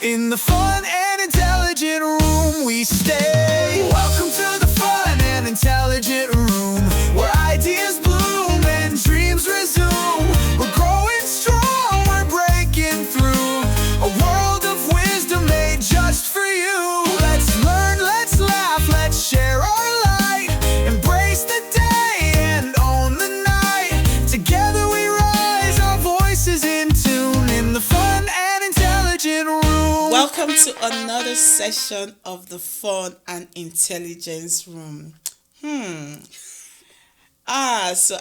In the fun and intelligent room we stay. Welcome to the fun and intelligent room, where ideas bloom and dreams resume. We're growing strong, we're breaking through a world of wisdom made just for you. Let's learn, let's laugh, let's share our light. Embrace the day and own the night. Together we rise, our voices in tune. In the fun and intelligent room. Welcome to another session of the Fun and Intelligence Room. So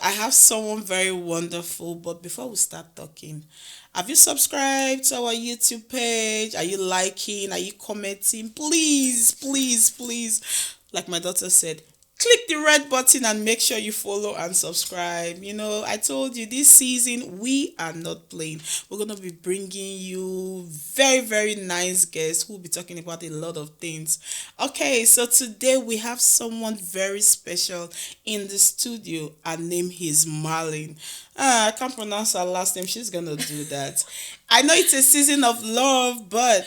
I have someone very wonderful, but before we start talking, have you subscribed to our YouTube page? Are you liking? Are you commenting? Please, please, please, like my daughter said, click the red button and make sure you follow and subscribe. You know, I told you this season we are not playing. We're going to be bringing you very, very nice guests who will be talking about a lot of things. Okay, so today we have someone very special in the studio. Her name is Marlene. I can't pronounce her last name. She's going to do that. I know it's a season of love, but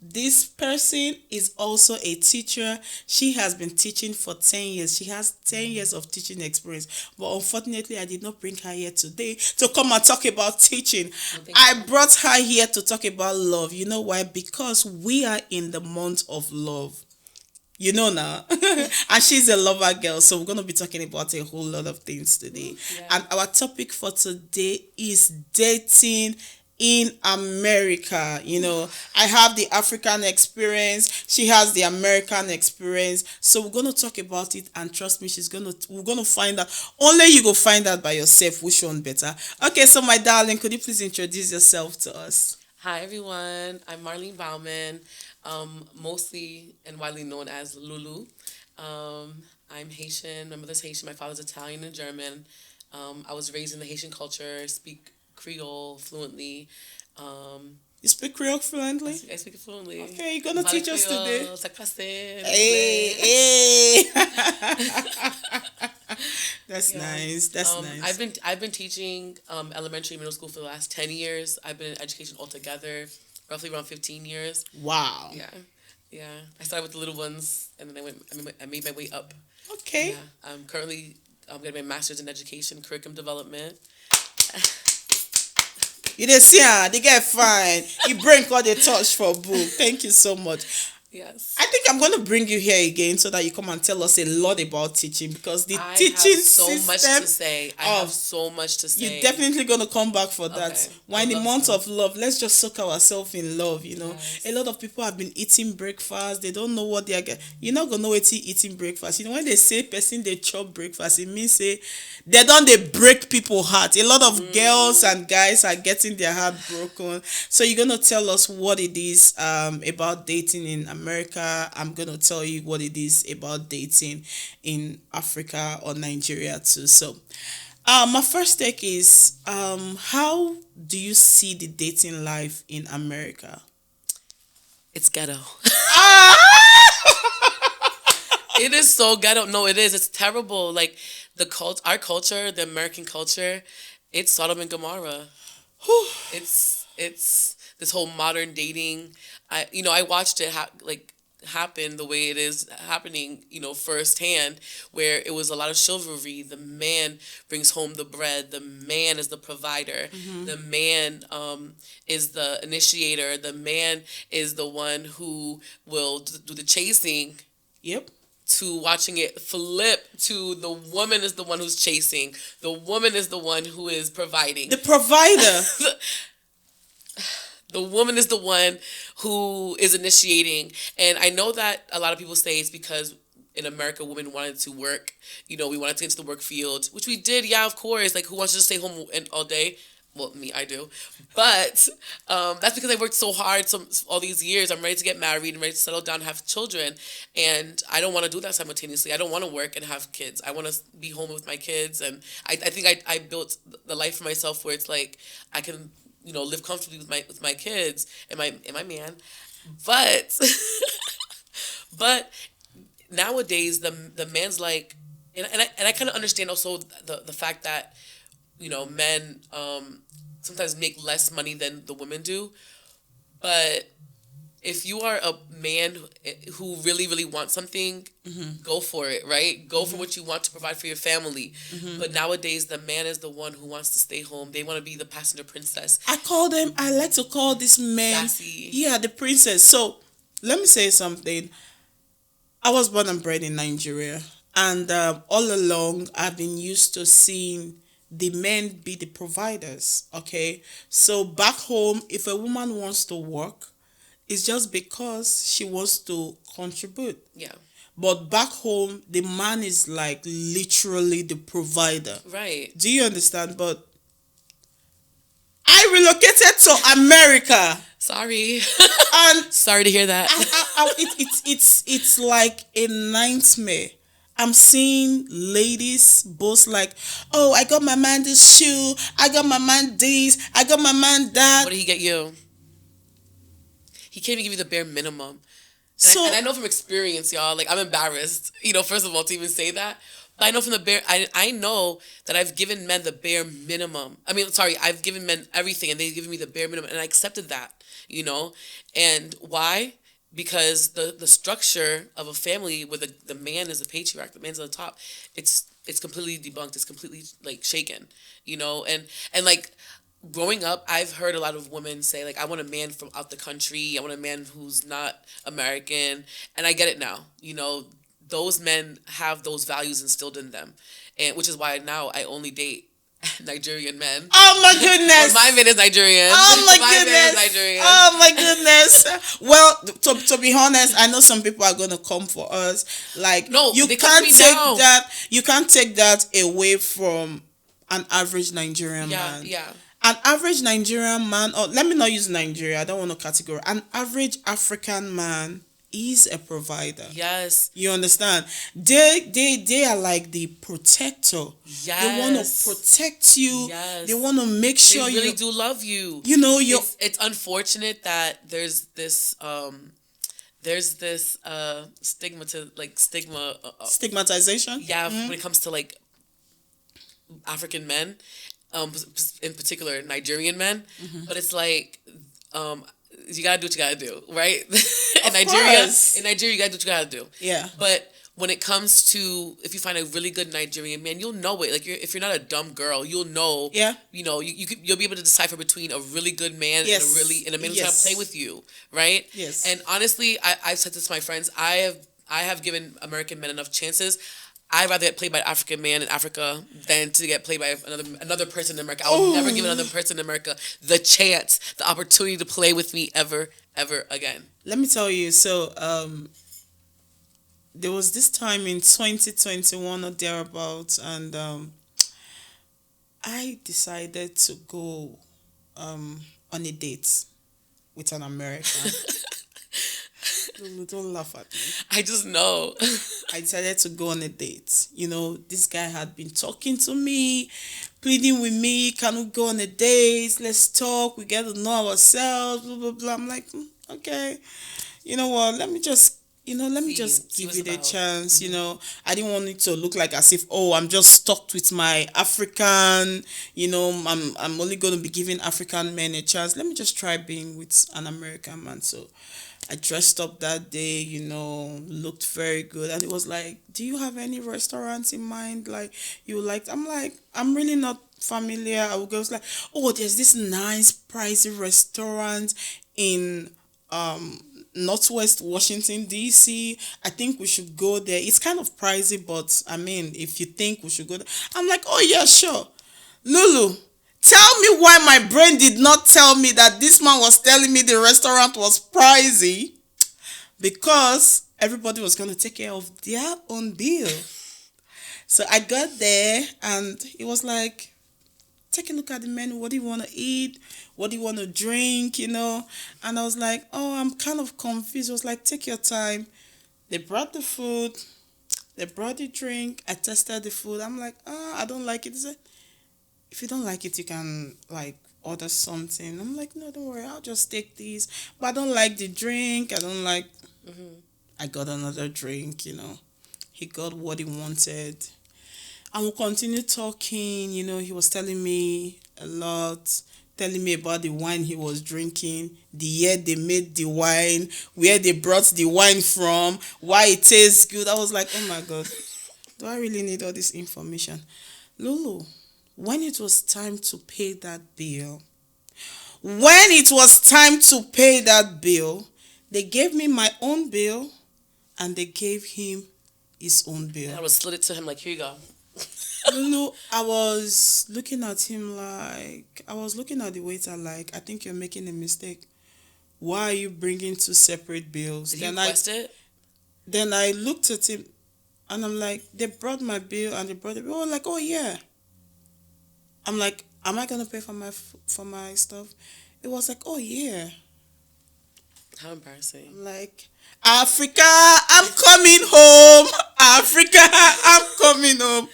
this person is also a teacher. She has been teaching for 10 years. She has 10 years of teaching experience. But unfortunately, I did not bring her here today to come and talk about teaching. I brought her here to talk about love. You know why? Because we are in the month of love. You know now. And she's a lover girl. So we're going to be talking about a whole lot of things today. Yeah. And our topic for today is dating in America. You know, I have the African experience, she has the American experience, so we're going to talk about it, and trust me, we're going to find out. Only you go find out by yourself which one better. Okay, so my darling, could you please introduce yourself to us? Hi everyone, I'm Marlene Bauman, mostly and widely known as Lulu. I'm Haitian, my mother's Haitian, my father's Italian and German. I was raised in the Haitian culture, speak Creole fluently. You speak Creole fluently? I speak it fluently. Okay, you're gonna teach us today. Hey. That's nice. That's nice. I've been teaching elementary and middle school for the last 10 years. I've been in education altogether roughly around 15 years. Wow. Yeah. I started with the little ones, and then I made my way up. Okay. Yeah. I'm getting my master's in education curriculum development. You didn't see her, they get fine. You bring all the touch for book. Thank you so much. Yes. I think I'm going to bring you here again so that you come and tell us a lot about teaching, because the teaching system... I have so much to say. I have so much to say. You're definitely going to come back for that. Okay. Why in the month of love, let's just soak ourselves in love, you know. Yes. A lot of people have been eating breakfast. They don't know what they are getting. You're not going to know what eating breakfast. You know, when they say person, they chop breakfast, it means say they break people's heart. A lot of girls and guys are getting their heart broken. So you're going to tell us what it is about dating in America. I'm going to tell you what it is about dating in Africa or Nigeria too. So my first take is, how do you see the dating life in America? It's ghetto. It is so ghetto. No, it is. It's terrible. Like our culture, the American culture, it's Sodom and Gomorrah. It's this whole modern dating. I watched it happen the way it is happening, firsthand, where it was a lot of chivalry. The man brings home the bread. The man is the provider. Mm-hmm. The man is the initiator. The man is the one who will do the chasing. Yep. To watching it flip to the woman is the one who's chasing. The woman is the one who is providing. The provider. The woman is the one who is initiating. And I know that a lot of people say it's because in America, women wanted to work. We wanted to get into the work field, which we did. Yeah, of course. Like, who wants to just stay home all day? Well, me, I do. But that's because I worked so hard all these years. I'm ready to get married. I'm ready to settle down and have children. And I don't want to do that simultaneously. I don't want to work and have kids. I want to be home with my kids. And I think I built the life for myself where it's like I can, live comfortably with my kids and my man. But but nowadays the man's like, and I kind of understand also the fact that men sometimes make less money than the women do, but if you are a man who really, really wants something, go for it, right? Go for what you want to provide for your family. But nowadays, the man is the one who wants to stay home. They want to be the passenger princess. I like to call this man, Sassy. yeah, the princess. So let me say something. I was born and bred in Nigeria, and all along I've been used to seeing the men be the providers. Okay, so back home, if a woman wants to work, it's just because she wants to contribute. Yeah. But back home, the man is like literally the provider. Right. Do you understand? But I relocated to America, Sorry. and Sorry to hear that. it's like a nightmare. I'm seeing ladies boast like, oh, I got my man this shoe, I got my man this, I got my man that. What did he get you? He can't even give you the bare minimum. And, So and I know from experience, y'all, like I'm embarrassed, first of all, to even say that. But I know from I know that I've given men the bare minimum. I mean, sorry, I've given men everything and they've given me the bare minimum and I accepted that. And why? Because the structure of a family where the man is the patriarch, the man's on the top, it's completely debunked. It's completely like shaken, and like growing up, I've heard a lot of women say like, I want a man from out the country. I want a man who's not American, and I get it now. Those men have those values instilled in them, and which is why now I only date Nigerian men. oh my goodness. My man is Nigerian. Oh my Man is goodness. Nigerian. Oh my goodness. Well, to be honest, I know some people are gonna come for us. Like No, you they cut can't me take down. that you can't take that away from an average Nigerian Yeah, man. yeah. An average Nigerian man, or let me not use Nigeria, I don't want to categorize. An average African man is a provider. Yes. You understand? They are like the protector. They want to Yes. protect you. Yes. They want to make They sure really you do love you. you're It's unfortunate that there's this stigma stigmatization. yeah when it comes to like African men, in particular Nigerian men, but it's like you gotta do what you gotta do, right? course. In Nigeria, you gotta do what you gotta do. Yeah. But when it comes to if you find a really good Nigerian man, you'll know it. Like if you're not a dumb girl, you'll know. Yeah. You'll be able to decipher between a really good man Yes. and a man who's Yes. gonna play with you, right? Yes. And honestly, I've said this to my friends. I have given American men enough chances. I'd rather get played by an African man in Africa than to get played by another person in America. I will never give another person in America the chance, the opportunity to play with me ever again. Let me tell you. So there was this time in 2021 or thereabouts, and I decided to go on a date with an American. Don't laugh at me. I just know. I decided to go on a date. This guy had been talking to me, pleading with me, can we go on a date? Let's talk. We get to know ourselves, blah, blah, blah. I'm like, okay, you know what? Let me just See give what's it a about. chance. I didn't want it to look like as if, oh, I'm just stuck with my African, I'm only going to be giving African men a chance. Let me just try being with an American man. So I dressed up that day, looked very good. And it was like, do you have any restaurants in mind? Like, you like, I'm like, I'm really not familiar. I would go, it's like, oh, there's this nice pricey restaurant in Northwest Washington, D.C. I think we should go there. It's kind of pricey, but I mean, if you think we should go there, I'm like, oh, yeah, sure. Lulu, tell me why my brain did not tell me that this man was telling me the restaurant was pricey, because everybody was going to take care of their own bill. So I got there and it was like, take a look at the menu. What do you want to eat? What do you want to drink? And I was like, oh, I'm kind of confused. It was like, take your time. They brought the food. They brought the drink. I tested the food. I'm like, I don't like it. They said, if you don't like it, you can like order something. I'm like, no, don't worry. I'll just take these. But I don't like the drink. I don't like. I got another drink. He got what he wanted. And we continued talking. He was telling me a lot. telling me about the wine he was drinking, the year they made the wine, where they brought the wine from, why it tastes good. I was like, oh my God, do I really need all this information? Lulu, when it was time to pay that bill, they gave me my own bill and they gave him his own bill. I would slid it to him like, here you go. Lulu, I was looking at him I was looking at the waiter like, I think you're making a mistake. Why are you bringing two separate bills? Did he request it? Then I looked at him and I'm like, they brought my bill and they brought the bill. Oh, like, oh yeah. I'm like, am I gonna pay for my stuff? It was like, oh yeah. How embarrassing. I'm like, Africa, I'm coming home. Africa, I'm coming home.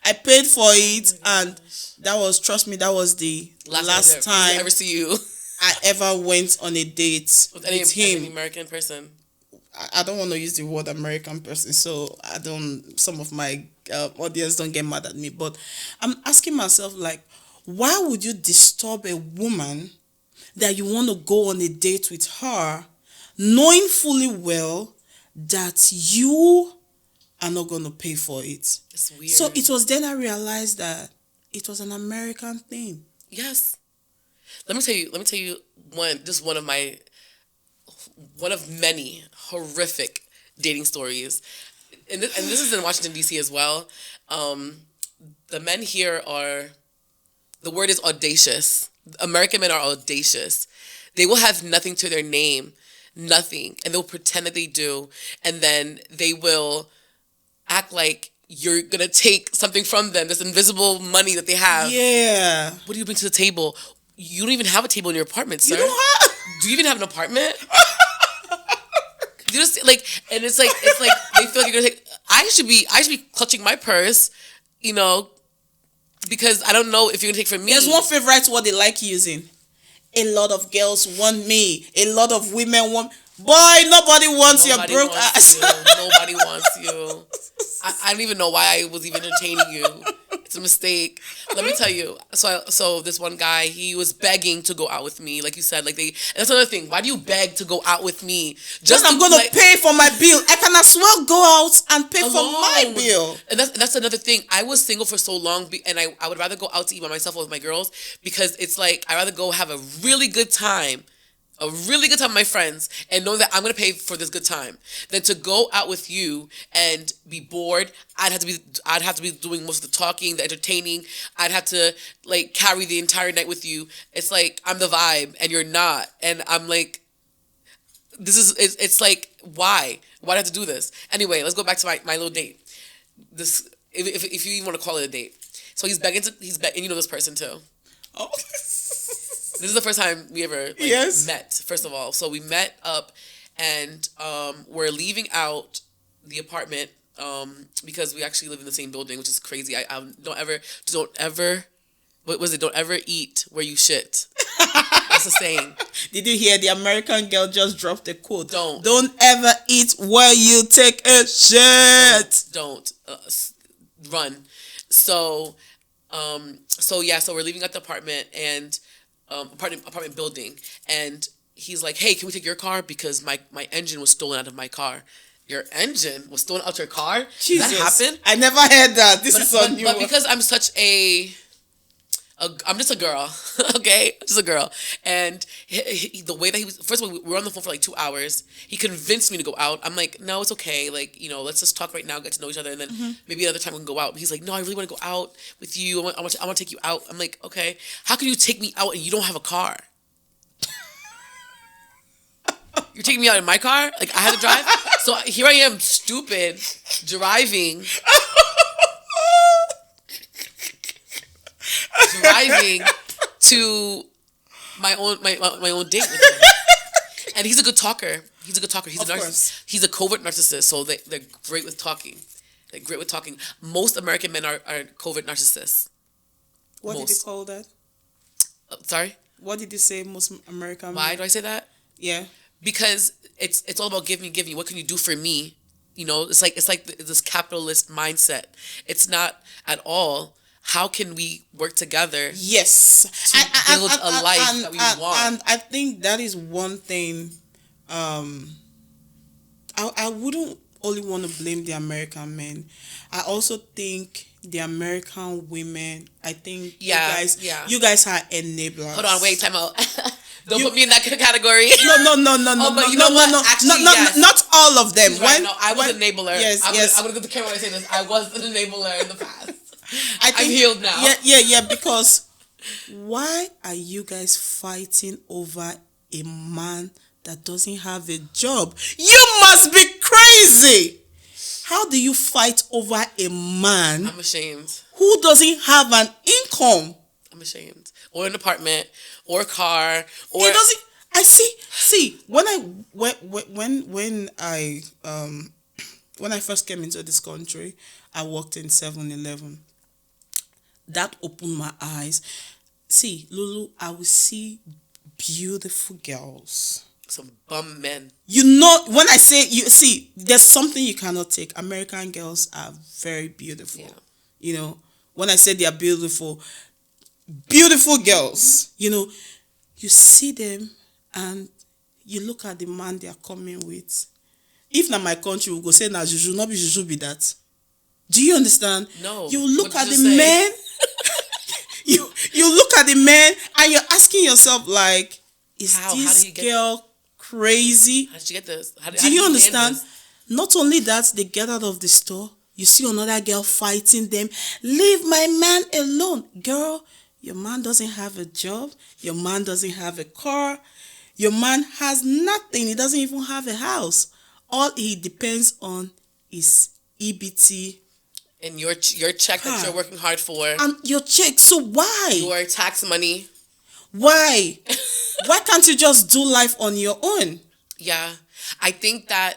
I paid for it, and that was the last time I ever see you I ever went on a date with him. Any American person. I don't want to use the word American person, so some of my audience don't get mad at me, but I'm asking myself, like, why would you disturb a woman that you want to go on a date with her, knowing fully well that you are not going to pay for it? It's weird. So it was then I realized that it was an American thing. Yes. Let me tell you one of many horrific dating stories. And this is in Washington, D.C. as well. The men here the word is audacious. American men are audacious. They will have nothing to their name, nothing, and they'll pretend that they do, and then they will act like you're gonna take something from them, this invisible money that they have. Yeah. What do you bring to the table? You don't even have a table in your apartment, sir. You don't have? Do you even have an apartment? You just and it's like they feel like you're gonna take. I should be clutching my purse, because I don't know if you're gonna take from me. There's one favorite word they like using. A lot of girls want me. A lot of women want. Boy, nobody wants your broke ass. Nobody wants you. I don't even know why I was even entertaining you. It's a mistake. Let me tell you. So this one guy, he was begging to go out with me, like you said. And that's another thing. Why do you beg to go out with me? Just I'm gonna pay for my bill. I can as well go out and pay for my bill. And that's another thing. I was single for so long, and I would rather go out to eat by myself or with my girls, because it's like I'd rather go have a really good time with my friends and know that I'm going to pay for this good time than to go out with you and be bored. I'd have to be doing most of the talking, the entertaining. I'd have to carry the entire night with you. It's like I'm the vibe and you're not. And I'm like, it's like, why? Why'd I have to do this? Anyway, let's go back to my little date. This, if you even want to call it a date. So he's begging, and you know this person too. Oh. This is the first time we ever met, first of all. So we met up, and we're leaving out the apartment because we actually live in the same building, which is crazy. I don't ever, what was it? Don't ever eat where you shit. That's a saying. Did you hear the American girl just dropped a quote? Don't ever eat where you take a shit. Don't run. So we're leaving out the apartment and. Apartment building, and he's like, hey, can we take your car, because my engine was stolen out of my car. Your engine was stolen out your car? Jesus. Did that happen? I never heard that. This is on you. But because I'm such I'm just a girl, okay? I'm just a girl. And the way that he was, first of all, we were on the phone for 2 hours. He convinced me to go out. I'm like, no, it's okay. Let's just talk right now, get to know each other, and then maybe another time we can go out. But he's like, no, I really want to go out with you. I want to take you out. I'm like, okay. How can you take me out and you don't have a car? You're taking me out in my car? I had to drive? So here I am, stupid, driving to my own date with him. And he's a good talker. He's a narcissist. He's a covert narcissist, so they're great with talking. Most American men are covert narcissists. What did you call that? Sorry? What did you say, most American men? Why do I say that? Yeah. Because it's all about give me. What can you do for me? It's like this capitalist mindset. It's not at all how can we work together? Yes, To build a life that we want. and I think that is one thing. I wouldn't only want to blame the American men. I also think the American women. I think Yeah, you guys are enablers. Hold on, wait, time out. Don't You- put me in that category. No, but you know what? Actually, yes. not all of them. Right, no, I was an enabler. Yes, I'm gonna go to camera when I say this. I was an enabler in the past. I think, I'm healed now. Yeah. Because why are you guys fighting over a man that doesn't have a job? You must be crazy. How do you fight over a man I'm ashamed. who doesn't have an income? I'm ashamed. Or an apartment, or a car, or He doesn't. I see. When I first came into this country, I worked in 7-Eleven. That opened my eyes. See, Lulu, I will see beautiful girls. some bum men. You know, when I say you see, there's something you cannot take. American girls are very beautiful. Yeah. You know, when I say they are beautiful, beautiful girls. You know, you see them and you look at the man they are coming with. If not my country, we go say na juju, not be juju be that. Do you understand? No. You look What at did the you say? men. you look at the men and you're asking yourself like, is How do this you get- girl crazy? How did you get this? How Do you land understand? this? Not only that, they get out of the store. You see another girl fighting them. Leave my man alone. Girl, your man doesn't have a job. Your man doesn't have a car. Your man has nothing. He doesn't even have a house. All he depends on is EBT And your check that Huh. you're working hard for, and your check. So why? your tax money. Why? Why can't you just do life on your own? Yeah, I think in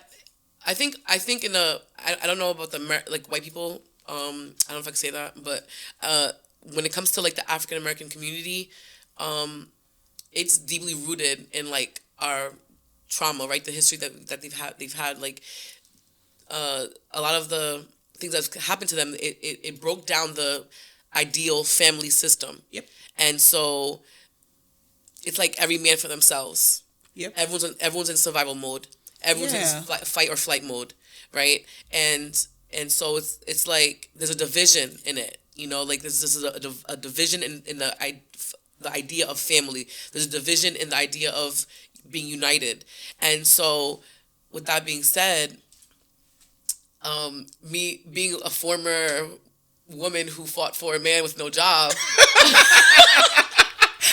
I don't know about the like white people. I don't know if I can say that, but when it comes to like the African American community, it's deeply rooted in like our trauma, right? The history that they've had like a lot of the things that's happened to them. It broke down the ideal family system. Yep. And so it's like every man for themselves. Yep. Everyone's in survival mode. Everyone's Yeah. in fight or flight mode, right? And so it's like there's a division in it. You know, like this is a division in the idea of family. There's a division in the idea of being united. And so, with that being said, me being a former woman who fought for a man with no job,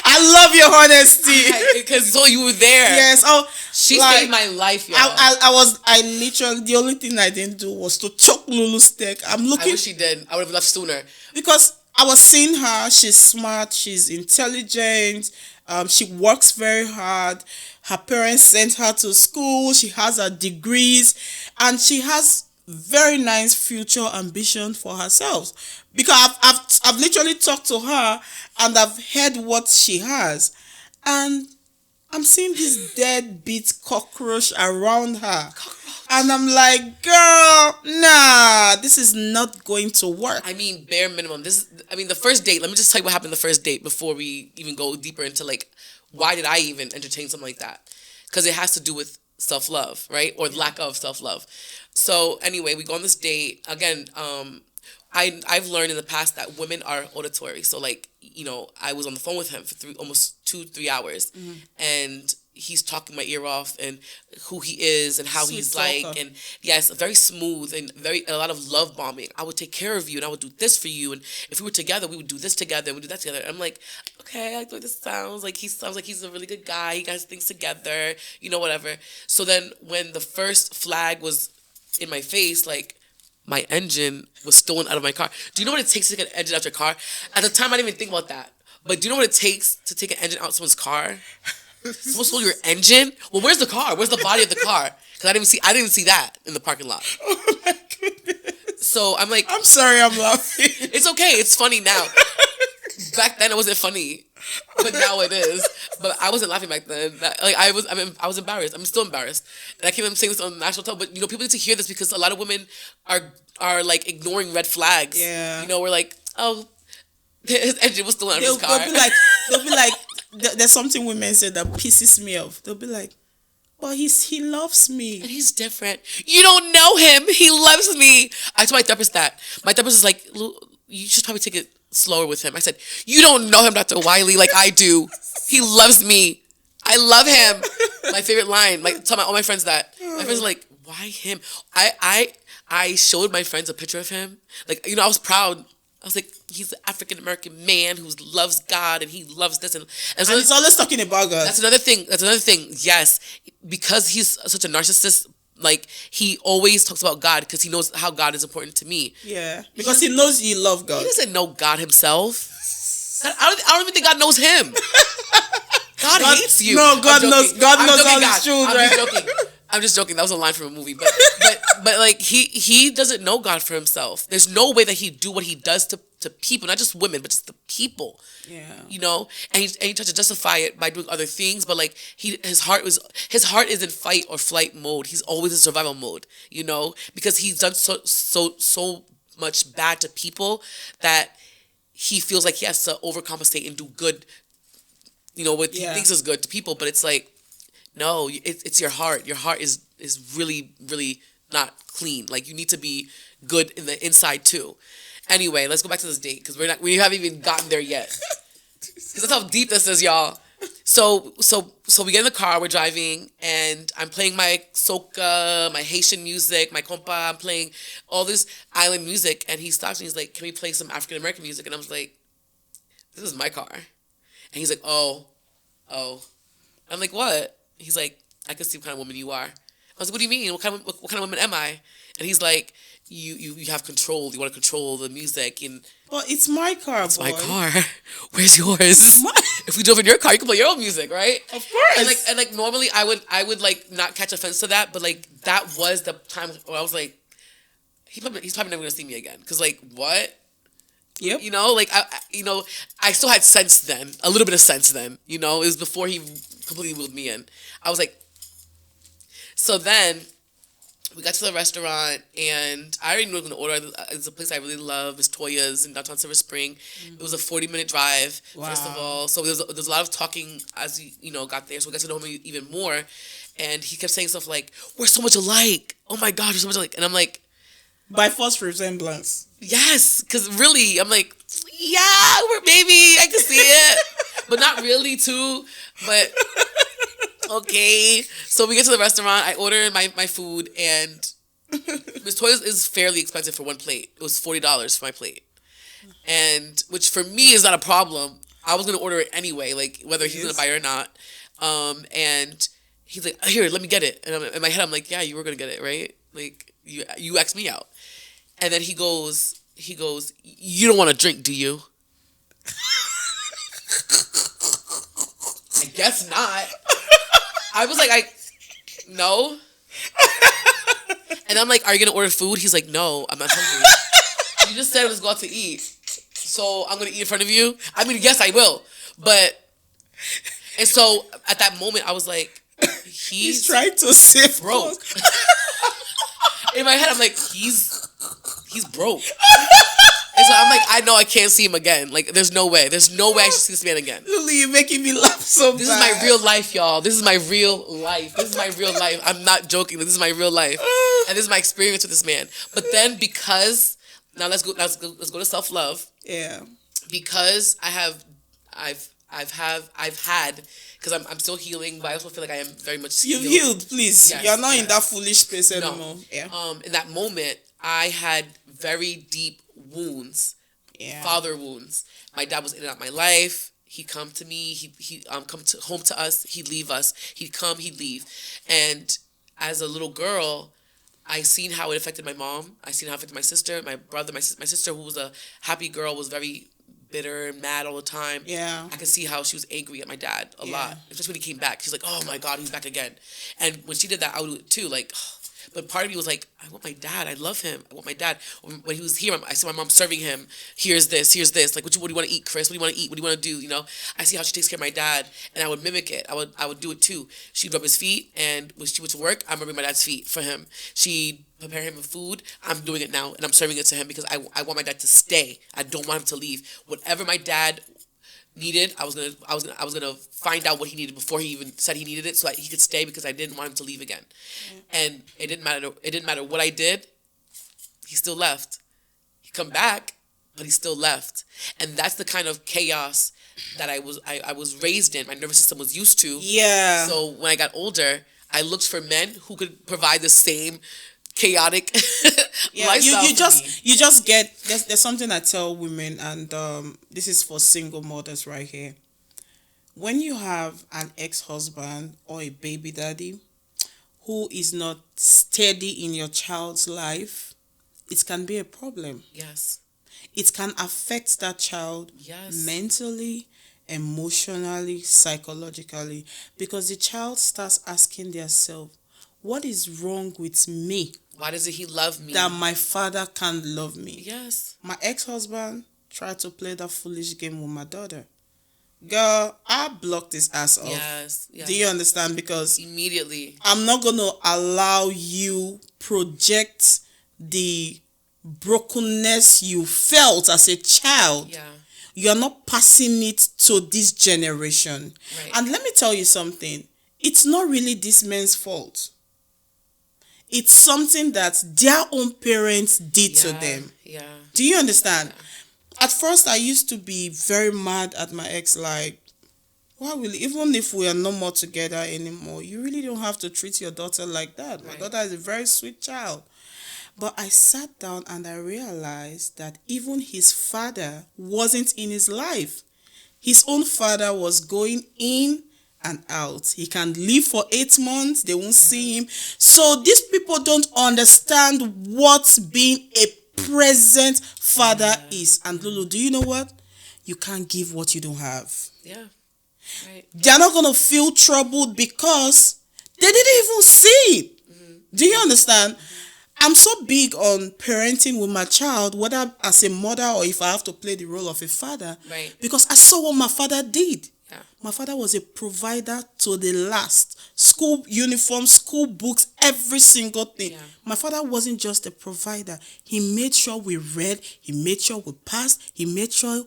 I love your honesty. because so you were there. Yes. Oh, She like, saved my life, y'all. I literally, the only thing I didn't do was to choke Lulu's steak. I'm I looking wish she did. I would have left sooner. because I was seeing her. She's smart. She's intelligent. She works very hard. Her parents sent her to school. She has her degrees, and she has very nice future ambition for herself. Because I've literally talked to her and I've heard what she has, and I'm seeing this deadbeat cockroach around her. And I'm like, girl, nah, this is not going to work. I mean, bare minimum. The first date. Let me just tell you what happened the first date before we even go deeper into like, why did I even entertain something like that? Because it has to do with self-love, right? Or lack of self-love. So anyway, we go on this date. Again, I've learned in the past that women are auditory. So like, you know, I was on the phone with him for almost 2-3 hours, and he's talking my ear off and who he is and how Sweet he's talker. like, and yes, very smooth and a lot of love bombing. I would take care of you and I would do this for you, and if we were together, we would do this together and we would do that together. And I'm like, okay, I like the way this sounds. Like he sounds like he's a really good guy. He got things together, you know, whatever. So then when the first flag was in my face, like, my engine was stolen out of my car. Do you know what it takes to take an engine out your car? At the time, I didn't even think about that. But do you know what it takes to take an engine out of someone's car? Someone stole your engine? Well, where's the car? Where's the body of the car? Because I didn't see that in the parking lot. Oh my goodness. So I'm like, I'm sorry, I'm laughing. it's okay. It's funny now. Back then, it wasn't funny, but now it is. But I wasn't laughing back then. I was embarrassed. I'm still embarrassed. And I keep saying this on national television. But you know, people need to hear this because a lot of women are like ignoring red flags. Yeah. You know, we're like, oh, His engine was still on his car. They'll be like, there's something women say that pisses me off. They'll be like, but he loves me. And he's different. You don't know him. He loves me. I told my therapist that. My therapist is like, you should probably take it slower with him. I said, you don't know him, Dr. Wiley, like I do. He loves me. I love him. My favorite line. Like, tell all my friends that. My friends are like, why him? I showed my friends a picture of him. Like, I was proud. I was like, he's an African-American man who loves God and he loves this. And so he's always talking about God. That's another thing. Yes. Because he's such a narcissist, like, he always talks about God because he knows how God is important to me. Yeah. Because he knows you love God. He doesn't know God himself. I don't even think God knows him. God hates you. No, God knows all his children. I'm just joking. That was a line from a movie, but like he doesn't know God for himself. There's no way that he'd do what he does to people, not just women, but just the people. Yeah. And he tries to justify it by doing other things, but like his heart is in fight or flight mode. He's always in survival mode, because he's done so much bad to people that he feels like he has to overcompensate and do good, what he thinks is good to people, but it's like, no, it's your heart. Your heart is really, really not clean. Like, you need to be good in the inside too. Anyway, let's go back to this date because we haven't even gotten there yet. Because that's how deep this is, y'all. So we get in the car, we're driving, and I'm playing my soca, my Haitian music, my compa. I'm playing all this island music, and he stops and he's like, "Can we play some African American music?" And I was like, "This is my car." And he's like, "Oh." I'm like, "What?" He's like, "I can see what kind of woman you are." I was like, "What do you mean? What kind of woman am I?" And he's like, you have control. You want to control the music. And but it's my car, It's my car. Where's yours? If we drove in your car, you can play your own music, right? Of course. And like normally I would like not catch offense to that, but like that was the time where I was like, he's probably never gonna see me again. Cause like what? Yep. Like I still had sense then, a little bit of sense then. It was before he completely wheeled me in. I was like, so then we got to the restaurant, and I already knew I was going to order. It's a place I really love. It's Toya's in downtown Silver Spring. Mm-hmm. It was a 40-minute drive, first of all. So there's a lot of talking as we got there. So we got to know him even more. And he kept saying stuff like, "We're so much alike. Oh my God, we're so much alike." And I'm like, by false resemblance. Yes, because really, I'm like, yeah, maybe I can see it, but not really too. But okay. So we get to the restaurant. I order my food, and Miss Toya's is fairly expensive for one plate. It was $40 for my plate, and which for me is not a problem. I was gonna order it anyway, like whether he's gonna buy it or not. And he's like, "Here, let me get it." And in my head, I'm like, "Yeah, you were gonna get it, right? Like you asked me out." And then he goes, "You don't want to drink, do you?" I guess not. I was like, no. And I'm like, "Are you going to order food?" He's like, "No, I'm not hungry." "You just said let's go out to eat. So I'm going to eat in front of you?" I mean, yes, I will. And so at that moment, I was like, he's trying to save broke. In my head, I'm like, he's broke. And so I'm like, I know I can't see him again. Like, there's no way. There's no way I should see this man again. Lily, you're making me laugh so bad. This is my real life, y'all. This is my real life. This is my real life. I'm not joking. This is my real life. And this is my experience with this man. But then because, now let's go to self-love. Yeah. Because I've had, because I'm still healing, but I also feel like I am very much You've healed, please. Yes, You're not in that foolish space anymore. No. Yeah. In that moment, I had very deep wounds, father wounds. My dad was in and out of my life. He'd come to me. He'd come home to us. He'd leave us. He'd come. He'd leave. And as a little girl, I seen how it affected my mom. I seen how it affected my sister, my brother, my sister, who was a happy girl, was very bitter and mad all the time. Yeah. I could see how she was angry at my dad a lot, especially when he came back. She's like, "Oh my God, he's back again." And when she did that, I would do it too. Like, But part of me was like, I want my dad. I love him. I want my dad. When he was here, I saw my mom serving him. Here's this. Like, what do you want to eat, Chris? What do you want to eat? What do you want to do? You know, I see how she takes care of my dad, and I would mimic it. I would do it too. She'd rub his feet, and when she went to work, I'm rubbing my dad's feet for him. She'd prepare him with food. I'm doing it now, and I'm serving it to him because I want my dad to stay. I don't want him to leave. Whatever my dad needed, I was gonna find out what he needed before he even said he needed it, so that he could stay, because I didn't want him to leave again. And it didn't matter what I did, he still left. He come back, but he still left. And that's the kind of chaos that I was raised in. My nervous system was used to. Yeah. So when I got older, I looked for men who could provide the same chaotic lifestyle you just get, there's something I tell women, and this is for single mothers right here. When you have an ex-husband or a baby daddy who is not steady in your child's life, it can be a problem. Yes. It can affect that child Yes. mentally, emotionally, psychologically, because the child starts asking themselves, what is wrong with me Why doesn't he love me? that my father can't love me? Yes. My ex-husband tried to play that foolish game with my daughter. Girl, I blocked his ass off. Yes. Yes. Do you understand? Because Immediately. I'm not going to allow you project the brokenness you felt as a child. Yeah. You're not passing it to this generation. Right. And let me tell you something. It's not really this man's fault. It's something that their own parents did to them. Yeah. Do you understand? At first, I used to be very mad at my ex, like, why will, even if we are no more together anymore, you really don't have to treat your daughter like that. My Right. daughter is a very sweet child. But I sat down and I realized that even his father wasn't in his life. His own father was going in and out. He can leave for 8 months, they won't see him. So these people don't understand what being a present father is. And Lulu, do you know what? You can't give what you don't have. Yeah. Right. They're not going to feel troubled because they didn't even see it. Do you understand? I'm so big on parenting with my child, whether as a mother or if I have to play the role of a father, Right. because I saw what my father did. Yeah. My father was a provider to the last. School uniforms, school books, every single thing. Yeah. My father wasn't just a provider. He made sure we read. He made sure we passed. He made sure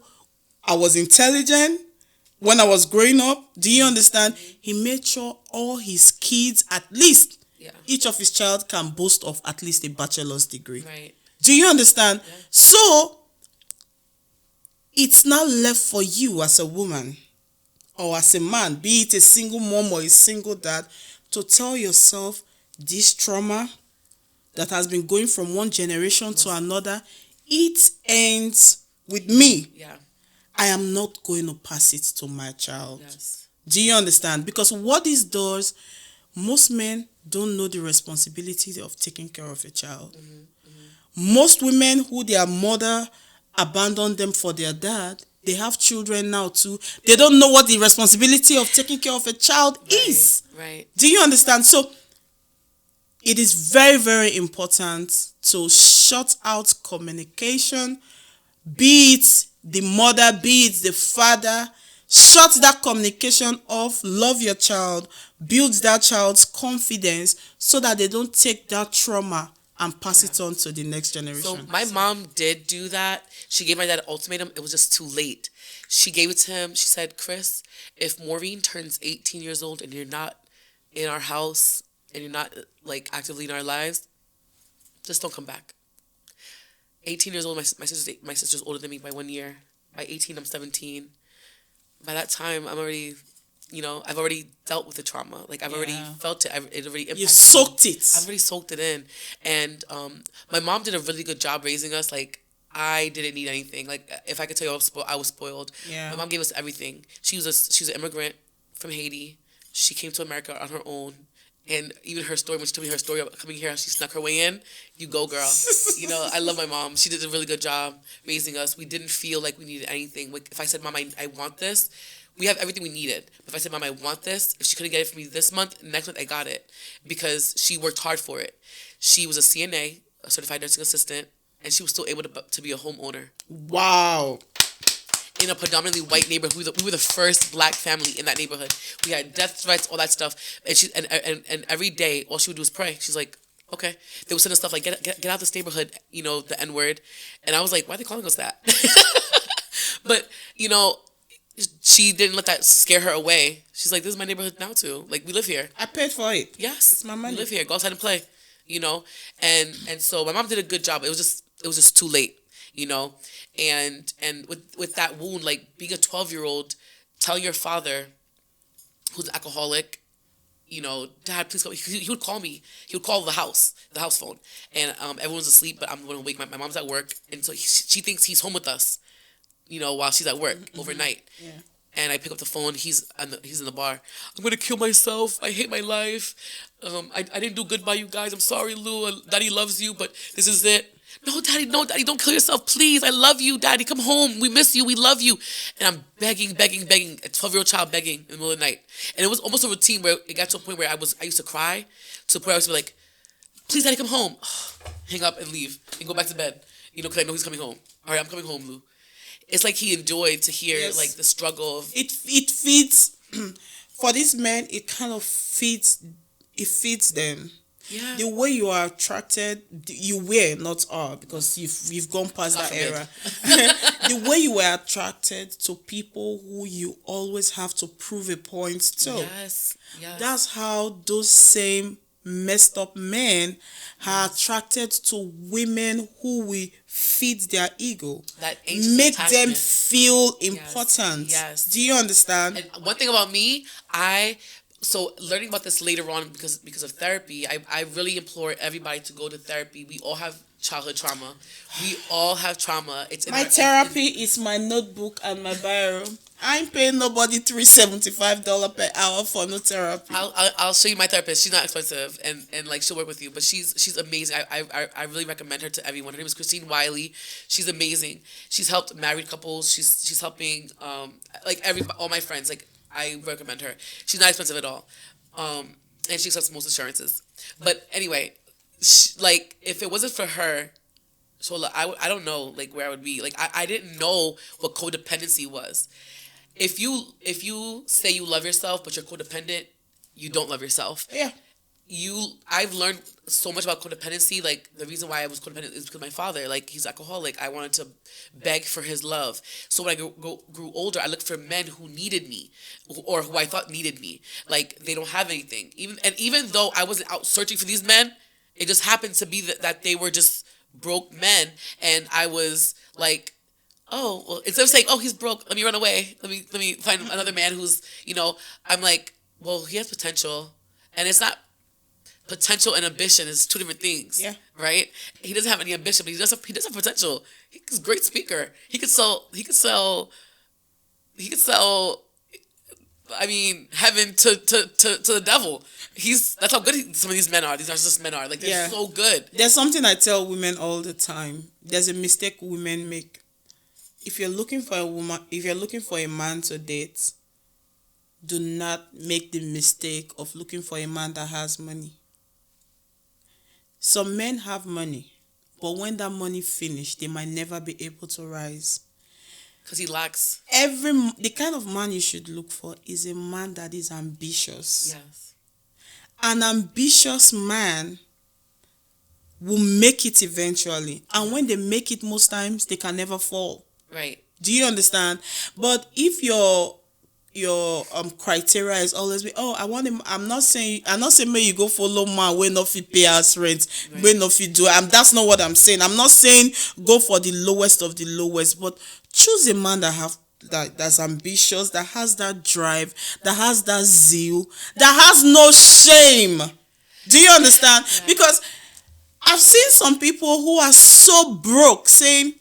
I was intelligent when I was growing up. Do you understand? He made sure all his kids, at least, Yeah. each of his child can boast of at least a bachelor's degree. Right. Do you understand? Yeah. So, it's now left for you as a woman or as a man, be it a single mom or a single dad, to tell yourself this trauma that has been going from one generation to another, it ends with me. Yeah. I am not going to pass it to my child. Yes. Do you understand? Because what this does, most men don't know the responsibility of taking care of a child. Most women who their mother abandoned them for their dad, they have children now too. They don't know what the responsibility of taking care of a child is. Right. Do you understand? So it is very, very important to shut out communication, be it the mother, be it the father. Shut that communication off, love your child, build that child's confidence so that they don't take that trauma and pass it on to the next generation. So my mom did do that. She gave my dad an ultimatum. It was just too late. She gave it to him. She said, Chris, if Maureen turns 18 years old and you're not in our house and you're not like actively in our lives, just don't come back. 18 years old, my sister's older than me by 1 year. By 18, I'm 17. By that time, I'm already, I've already dealt with the trauma. Like, I've already felt it. It already impacted You soaked me. it. I've already soaked it in. And my mom did a really good job raising us. Like, I didn't need anything. Like, if I could tell you I was spoiled. Yeah. My mom gave us everything. She was an immigrant from Haiti. She came to America on her own. And even her story, when she told me her story about coming here, she snuck her way in. You go, girl. I love my mom. She did a really good job raising us. We didn't feel like we needed anything. Like, if I said, Mom, I want this, we have everything we needed. If I said, Mom, I want this, if she couldn't get it for me this month, next month I got it because she worked hard for it. She was a CNA, a certified nursing assistant, and she was still able to be a homeowner Wow. in a predominantly white neighborhood. We were the first black family in that neighborhood. We had death threats, all that stuff, and she and every day all she would do was pray. She's like, okay. They would send us stuff like get out of this neighborhood, the N word, and I was like, why are they calling us that? But she didn't let that scare her away. She's like, this is my neighborhood now too. Like, we live here. I paid for it. Yes, It's my money. We live here. Go outside and play. And so my mom did a good job. It was just too late. And with that wound, like being a 12-year-old, tell your father, who's an alcoholic, Dad, please come. He would call me. He would call the house phone, and everyone's asleep, but I'm going to wake my mom's at work, and so she thinks he's home with us, while she's at work overnight. Yeah. And I pick up the phone. He's in the bar. I'm gonna kill myself. I hate my life. I didn't do good by you guys. I'm sorry, Lou. Daddy loves you, but this is it. No, Daddy, don't kill yourself, please. I love you, Daddy. Come home. We miss you. We love you. And I'm begging. A 12-year-old child begging in the middle of the night. And it was almost a routine where it got to a point where I used to cry to the point where I was like, please, Daddy, come home. Hang up and leave and go back to bed. Because I know he's coming home. All right, I'm coming home, Lou. It's like he enjoyed to hear like the struggle of It feeds for these men. It kind of feeds. It feeds them. yeah. The way you are attracted, you were not are because you've gone past God that forbid. era. The way you were attracted to people who you always have to prove a point to. Yes. That's how those same messed up men are attracted to women who will feed their ego, That anxious make them attachment. feel important. Yes. Do you understand? And one thing about me, so learning about this later on because of therapy, I really implore everybody to go to therapy. We all have childhood trauma. We all have trauma. It's in My therapy is my notebook and my biro. I ain't paying nobody $375 per hour for no therapy. I'll show you my therapist. She's not expensive, and like she'll work with you. But she's amazing. I really recommend her to everyone. Her name is Christine Wiley. She's amazing. She's helped married couples. She's helping all my friends. Like, I recommend her. She's not expensive at all, and she accepts most insurances. But anyway, if it wasn't for her, so I don't know like where I would be. Like, I didn't know what codependency was. If you say you love yourself but you're codependent, you don't love yourself. Yeah. I've learned so much about codependency. Like, the reason why I was codependent is because my father, like, he's alcoholic. I wanted to beg for his love. So when I grew older, I looked for men who needed me, or who I thought needed me. Like, they don't have anything. Even though I wasn't out searching for these men, it just happened to be that they were just broke men, and I was like, oh, well, instead of saying, oh, he's broke, let me run away. Let me find another man who's, I'm like, well, he has potential, and it's not. Potential and ambition is two different things. Yeah. Right? He doesn't have any ambition, but he does have potential. He's a great speaker. He could sell I mean, heaven to the devil. That's how good some of these men are. These narcissist men are. Like, they're so good. There's something I tell women all the time. There's a mistake women make. If you're looking for a man to date, do not make the mistake of looking for a man that has money. Some men have money, but when that money finish, they might never be able to rise. Because he lacks. The kind of man you should look for is a man that is ambitious. Yes. An ambitious man will make it eventually. And when they make it, most times, they can never fall. Right. Do you understand? But if your criteria is always be, I want him. I'm not saying may you go follow man when not fit pay us rent, when not fit do. That's not what I'm saying. I'm not saying go for the lowest of the lowest, but choose a man that's ambitious, that has that drive, that has that zeal, that has no shame. Do you understand? Yeah. Because I've seen some people who are so broke saying,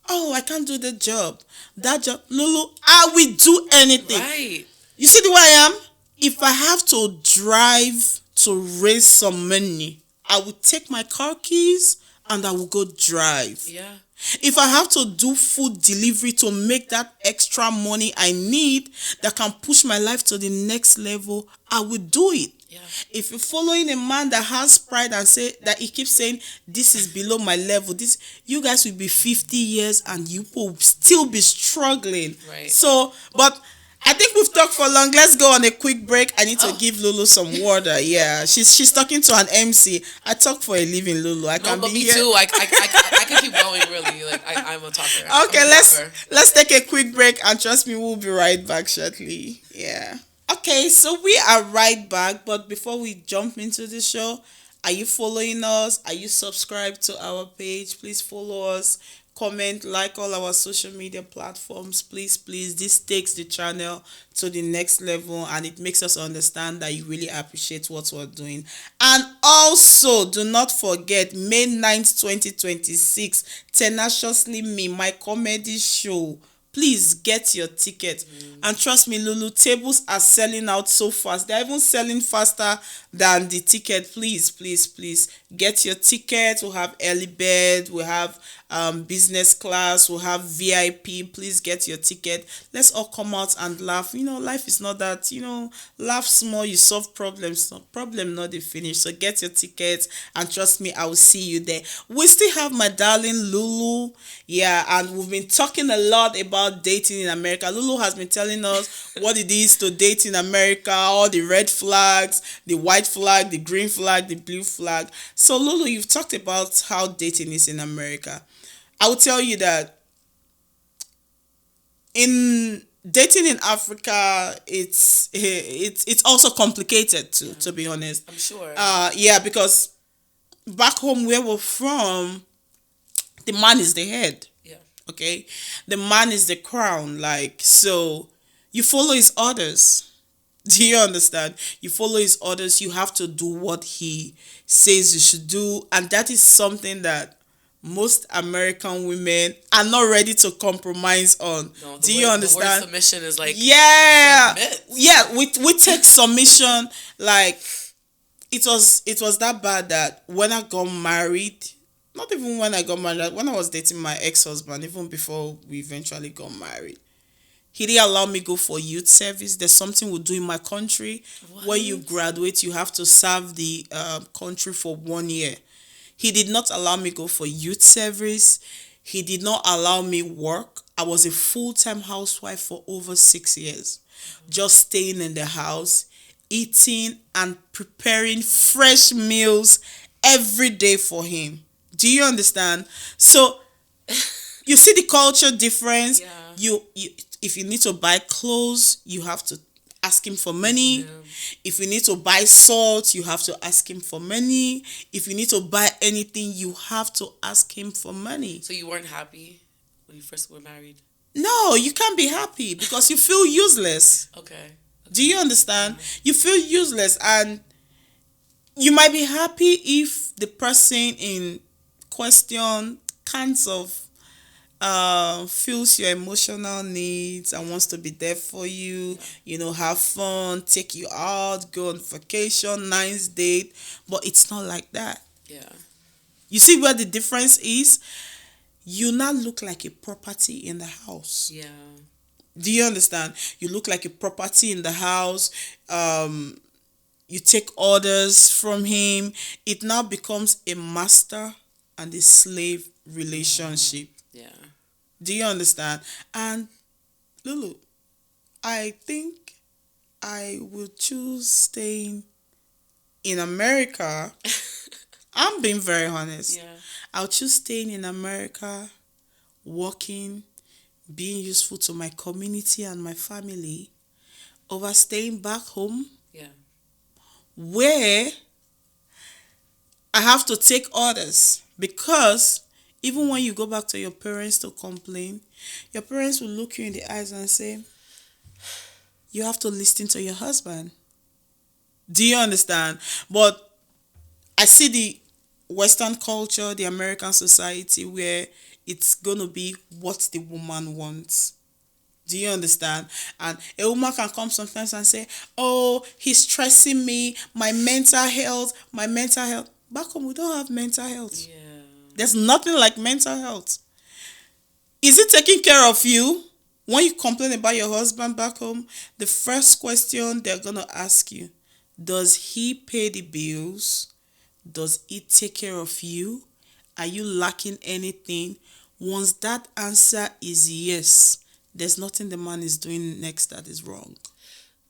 I can't do the job. That job, Lulu, I will do anything. Right. You see the way I am? If I have to drive to raise some money, I will take my car keys and I will go drive. Yeah. If I have to do food delivery to make that extra money I need that can push my life to the next level, I will do it. Yeah. If you're following a man that has pride and say that he keeps saying this is below my level, this, you guys will be 50 years and you will still be struggling. Right. So, but I think we've talked for long. Let's go on a quick break. I need to give Lulu some water. Yeah, she's talking to an MC. I talk for a living, Lulu. I No, can but be me here. too. I can keep going, really. Like, I'm a talker. Okay, I'm a talker. let's take a quick break and trust me, we'll be right back shortly. Yeah. Okay, so we are right back, but before we jump into the show, are you following us? Are you subscribed to our page? Please follow us, comment, like all our social media platforms. Please, this takes the channel to the next level and it makes us understand that you really appreciate what we're doing. And also, do not forget, May 9th, 2026, Tenaciously Me, my comedy show. Please get your ticket. And trust me, Lulu, tables are selling out so fast. They're even selling faster than the ticket. Please get your ticket. We'll have early bed. We'll have business class. We'll have VIP. Please get your ticket. Let's all come out and laugh. Life is not that, laugh small, you solve problems. Problem not the finish. So get your ticket and trust me, I will see you there. We still have my darling Lulu. Yeah, and we've been talking a lot about dating in America. Lulu has been telling us what it is to date in America, all the red flags, the white flag, the green flag, the blue flag. So Lulu, you've talked about how dating is in America. I will tell you that in dating in Africa, it's also complicated too, to be honest. I'm sure. Yeah, because back home where we're from, the man is the head. Yeah. Okay, the man is the crown. Like, so you follow his orders. Do you understand? You follow his orders. You have to do what he says you should do, and that is something that most American women are not ready to compromise on. No, Do you understand? The word submission is like, Yeah, submit. yeah. We take submission. Like, it was that bad that when I got married, not even when I got married, like when I was dating my ex-husband, even before we eventually got married, he didn't allow me go for youth service. There's something we do in my country. What? When you graduate, you have to serve the country for 1 year. He did not allow me go for youth service. He did not allow me work. I was a full-time housewife for over 6 years, just staying in the house, eating and preparing fresh meals every day for him. Do you understand? So you see the culture difference. Yeah. You if you need to buy clothes, you have to ask him for money. Yeah. If you need to buy salt, you have to ask him for money. If you need to buy anything, you have to ask him for money. So you weren't happy when you first were married? No, you can't be happy because you feel useless. Okay. Do you understand? You feel useless, and you might be happy if the person in question kinds of feels your emotional needs and wants to be there for you, have fun, take you out, go on vacation, nice date, but it's not like that. Yeah. You see where the difference is? You now look like a property in the house. Yeah. Do you understand? You look like a property in the house. You take orders from him. It now becomes a master and a slave relationship. Yeah. Do you understand? And Lulu, I think I will choose staying in America. I'm being very honest. Yeah. I'll choose staying in America, working, being useful to my community and my family, over staying back home. Yeah. Where I have to take orders, because even when you go back to your parents to complain, your parents will look you in the eyes and say, you have to listen to your husband. Do you understand? But I see the Western culture, the American society, where it's going to be what the woman wants. Do you understand? And a woman can come sometimes and say, oh, he's stressing me, my mental health. Back home, we don't have mental health. Yeah. There's nothing like mental health. Is he taking care of you? When you complain about your husband back home, the first question they're going to ask you, does he pay the bills? Does he take care of you? Are you lacking anything? Once that answer is yes, there's nothing the man is doing next that is wrong.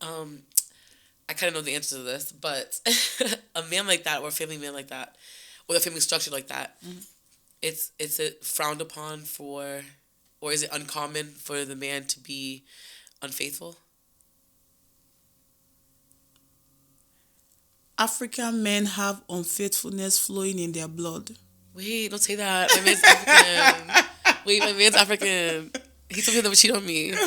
I kind of know the answer to this, but a man like that, or a family man like that, or a family structure like that, it's it frowned upon for, or is it uncommon for the man to be unfaithful? African men have unfaithfulness flowing in their blood. Wait, don't say that. My man's African. Wait, my man's African. He's something that would cheat on me. No.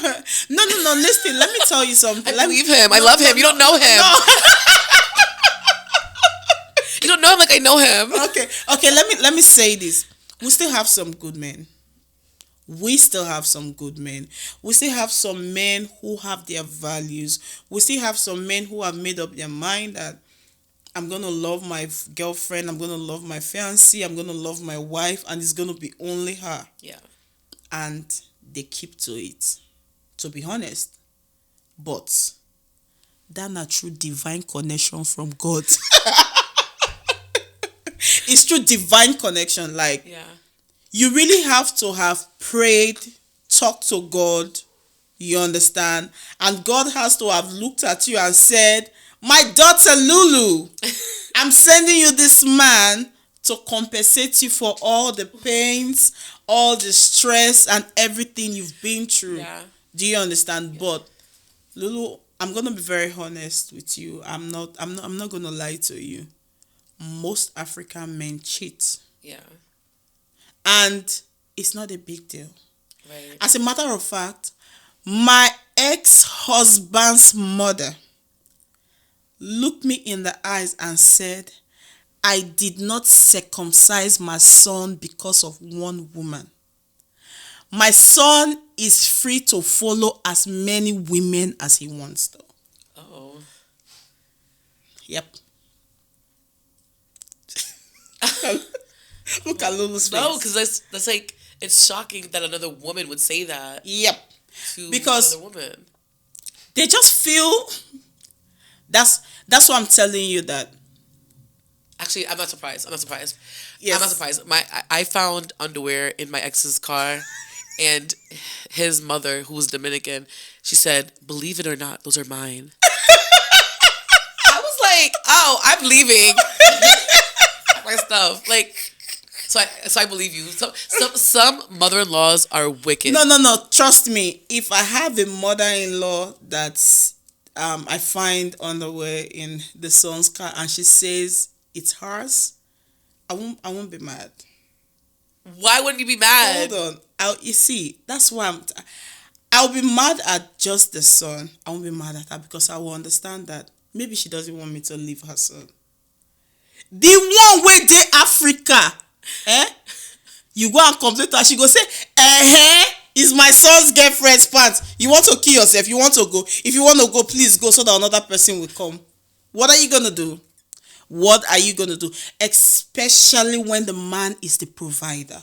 Listen, let me tell you something. I believe him. I love him. You don't know him. No. You don't know him like I know him. Okay. Let me say this. We still have some good men. We still have some good men. We still have some men who have their values. We still have some men who have made up their mind that I'm going to love my girlfriend, I'm going to love my fiancée, I'm going to love my wife, and it's going to be only her. Yeah. And they keep to it, to be honest. But that's not true divine connection from God. It's true divine connection. Like, Yeah. you really have to have prayed, talked to God, you understand? And God has to have looked at you and said, my daughter Lulu, I'm sending you this man to compensate you for all the pains, all the stress, and everything you've been through. Yeah. Do you understand? Yeah. But Lulu, I'm gonna be very honest with you. I'm not gonna lie to you. Most African men cheat. Yeah. And it's not a big deal. Right. As a matter of fact, my ex-husband's mother looked me in the eyes and said, I did not circumcise my son because of one woman. My son is free to follow as many women as he wants to. Oh. Yep. Look at Lulu's face. No, because that's like, it's shocking that another woman would say that. Yep. To Because another woman. they just feel that's what I'm telling you that. Actually, I'm not surprised. Yes. I'm not surprised. I found underwear in my ex's car, and his mother, who was Dominican, she said, "Believe it or not, those are mine." I was like, "Oh, I'm leaving my stuff." Like, so I believe you. Some mother-in-laws are wicked. No. Trust me. If I have a mother-in-law that's I find underwear in the son's car and she says it's hers, I won't be mad. Why wouldn't you be mad? Hold on. You see, that's why I'll be mad at just the son. I won't be mad at her because I will understand that maybe she doesn't want me to leave her son. The one way they Africa, you go and complain to her, she go say, is my son's girlfriend's pants. You want to kill yourself, you want to go. If you want to go, please go so that another person will come. What are you going to do? What are you going to do? Especially when the man is the provider.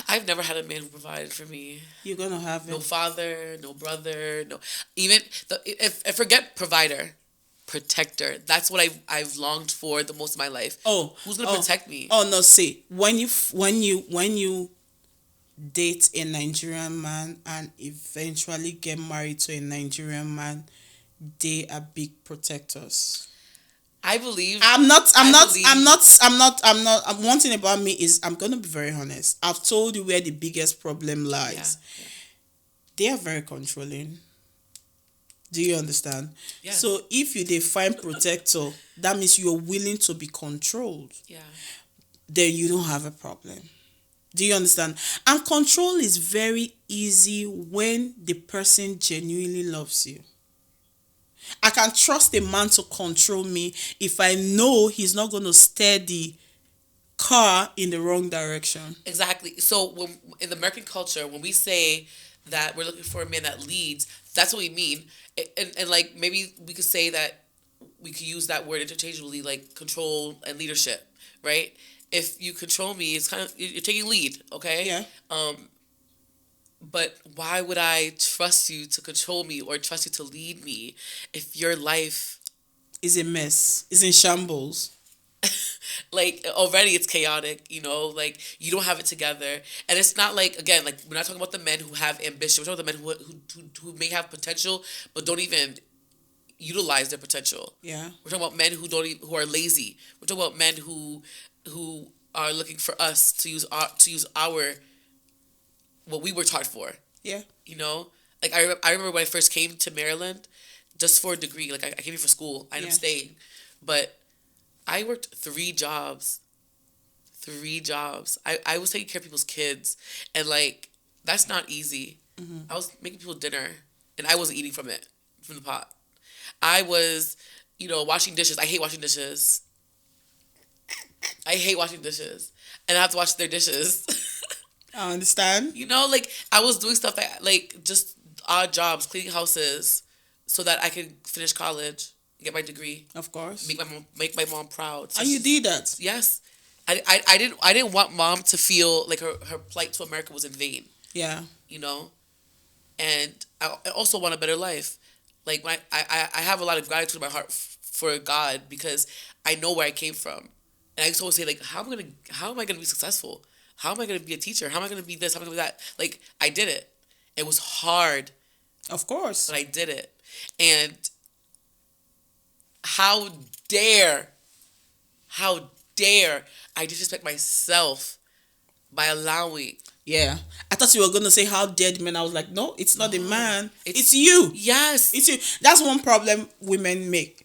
I've never had a man who provided for me. You're going to have No it. father, no brother, no. Even, if forget provider, protector. That's what I've longed for the most of my life. Oh. Who's going to protect me? Oh, no, see. When you date a Nigerian man and eventually get married to a Nigerian man, they are big protectors. I believe. One thing about me is I'm going to be very honest. I've told you where the biggest problem lies. Yeah. They are very controlling. Do you understand? Yeah. So if you define protector, that means you're willing to be controlled. Yeah. Then you don't have a problem. Do you understand? And control is very easy when the person genuinely loves you. I can trust a man to control me if I know he's not going to steer the car in the wrong direction. Exactly. So when in the American culture, when we say that we're looking for a man that leads, that's what we mean. And like maybe we could say that we could use that word interchangeably, like control and leadership, right? if you control me, it's kind of, you're taking lead, okay? Yeah. But why would I trust you to control me or trust you to lead me if your life, It's a mess. It's in shambles. like, already it's chaotic, you know, like, you don't have it together. And it's not like, again, like, we're not talking about the men who have ambition. We're talking about the men who may have potential but don't even utilize their potential. Yeah. We're talking about men who are lazy. We're talking about men who are looking for us to use our what we were taught for. Yeah. You know, like, I remember when I first came to Maryland, just for a degree. Like, I came here for school. I ended up staying, but I worked 3 jobs. 3 jobs. I was taking care of people's kids, and, like, that's not easy. I was making people dinner, and I wasn't eating from the pot. I was, you know, washing dishes. I hate washing dishes. And I have to wash their dishes. I understand. You know, like, I was doing stuff that, like, just odd jobs, cleaning houses, so that I could finish college, get my degree, Of course. make my mom proud. So And you did that. yes, I didn't want mom to feel like her plight to America was in vain. Yeah. You know, and I also want a better life. Like, when I have a lot of gratitude in my heart for God, because I know where I came from, and I used to always say, like, how am I gonna be successful? How am I gonna be a teacher? How am I gonna be this? How am I gonna be that? Like, I did it. It was hard, Of course. but I did it. And how dare I disrespect myself by allowing. Yeah. I thought you were going to say how dead men. I was like, no, it's not the man. It's you. Yes. It's you. That's one problem women make.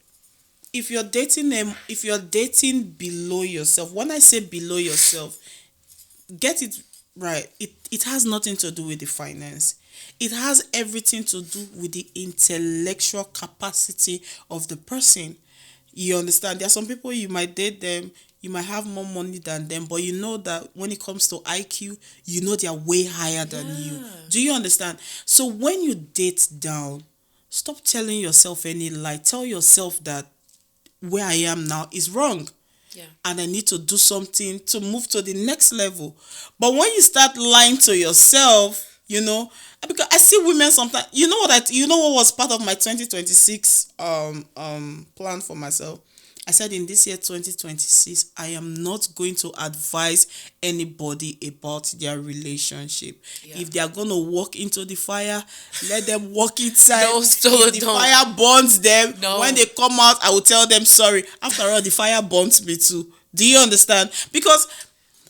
If you're dating them, if you're dating below yourself, when I say below yourself, get it right. It has nothing to do with the finance. It has everything to do with the intellectual capacity of the person. You understand? There are some people, you might date them, you might have more money than them, but you know that when it comes to IQ, you know they are way higher than you. Do you understand? So when you date down, stop telling yourself any lie. Tell yourself that where I am now is wrong. Yeah. And I need to do something to move to the next level. But when you start lying to yourself, you know, because I see women sometimes, you know what was part of my 2026 plan for myself? I said in this year 2026, I am not going to advise anybody about their relationship. Yeah. If they are going to walk into the fire, let them walk inside. No, still if the don't. fire burns them, No. when they come out, I will tell them sorry. After all, the fire burns me too. Do you understand? Because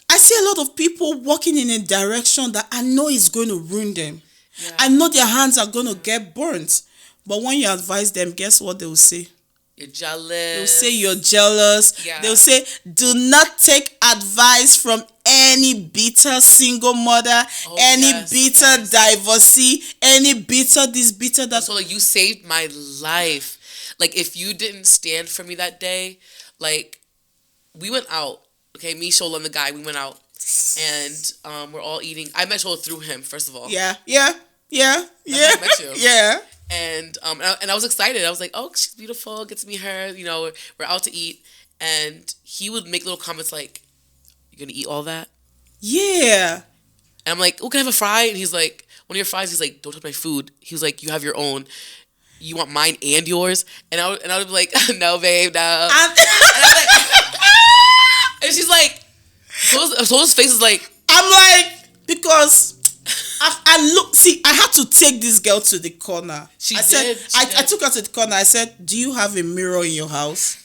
I see a lot of people walking in a direction that I know is going to ruin them. Yeah. I know their hands are going to get burnt. But when you advise them, guess what they will say? You're jealous. They'll say you're jealous. Yeah. They'll say, do not take advice from any bitter single mother, any bitter divorcee, any bitter this, bitter that. So, like, you saved my life. Like, if you didn't stand for me that day, like, we went out. Okay, me, Shola, and the guy, we went out. And we're all eating. I met Shola through him, first of all. Yeah. how I met you. Yeah. And I was excited. I was like, oh, she's beautiful. Get to meet her. You know, we're out to eat. And he would make little comments like, "You gonna eat all that?" Yeah. And I'm like, "Oh, can I have a fry?" And he's like, "One of your fries." He's like, "Don't touch my food." He was like, "You have your own. You want mine and yours?" And I would be like, "No, babe, no." And she's like, Sola's face is like, I'm like, because I look, see, I had to take this girl to the corner. She I did. said, I took her to the corner. I said, do you have a mirror in your house?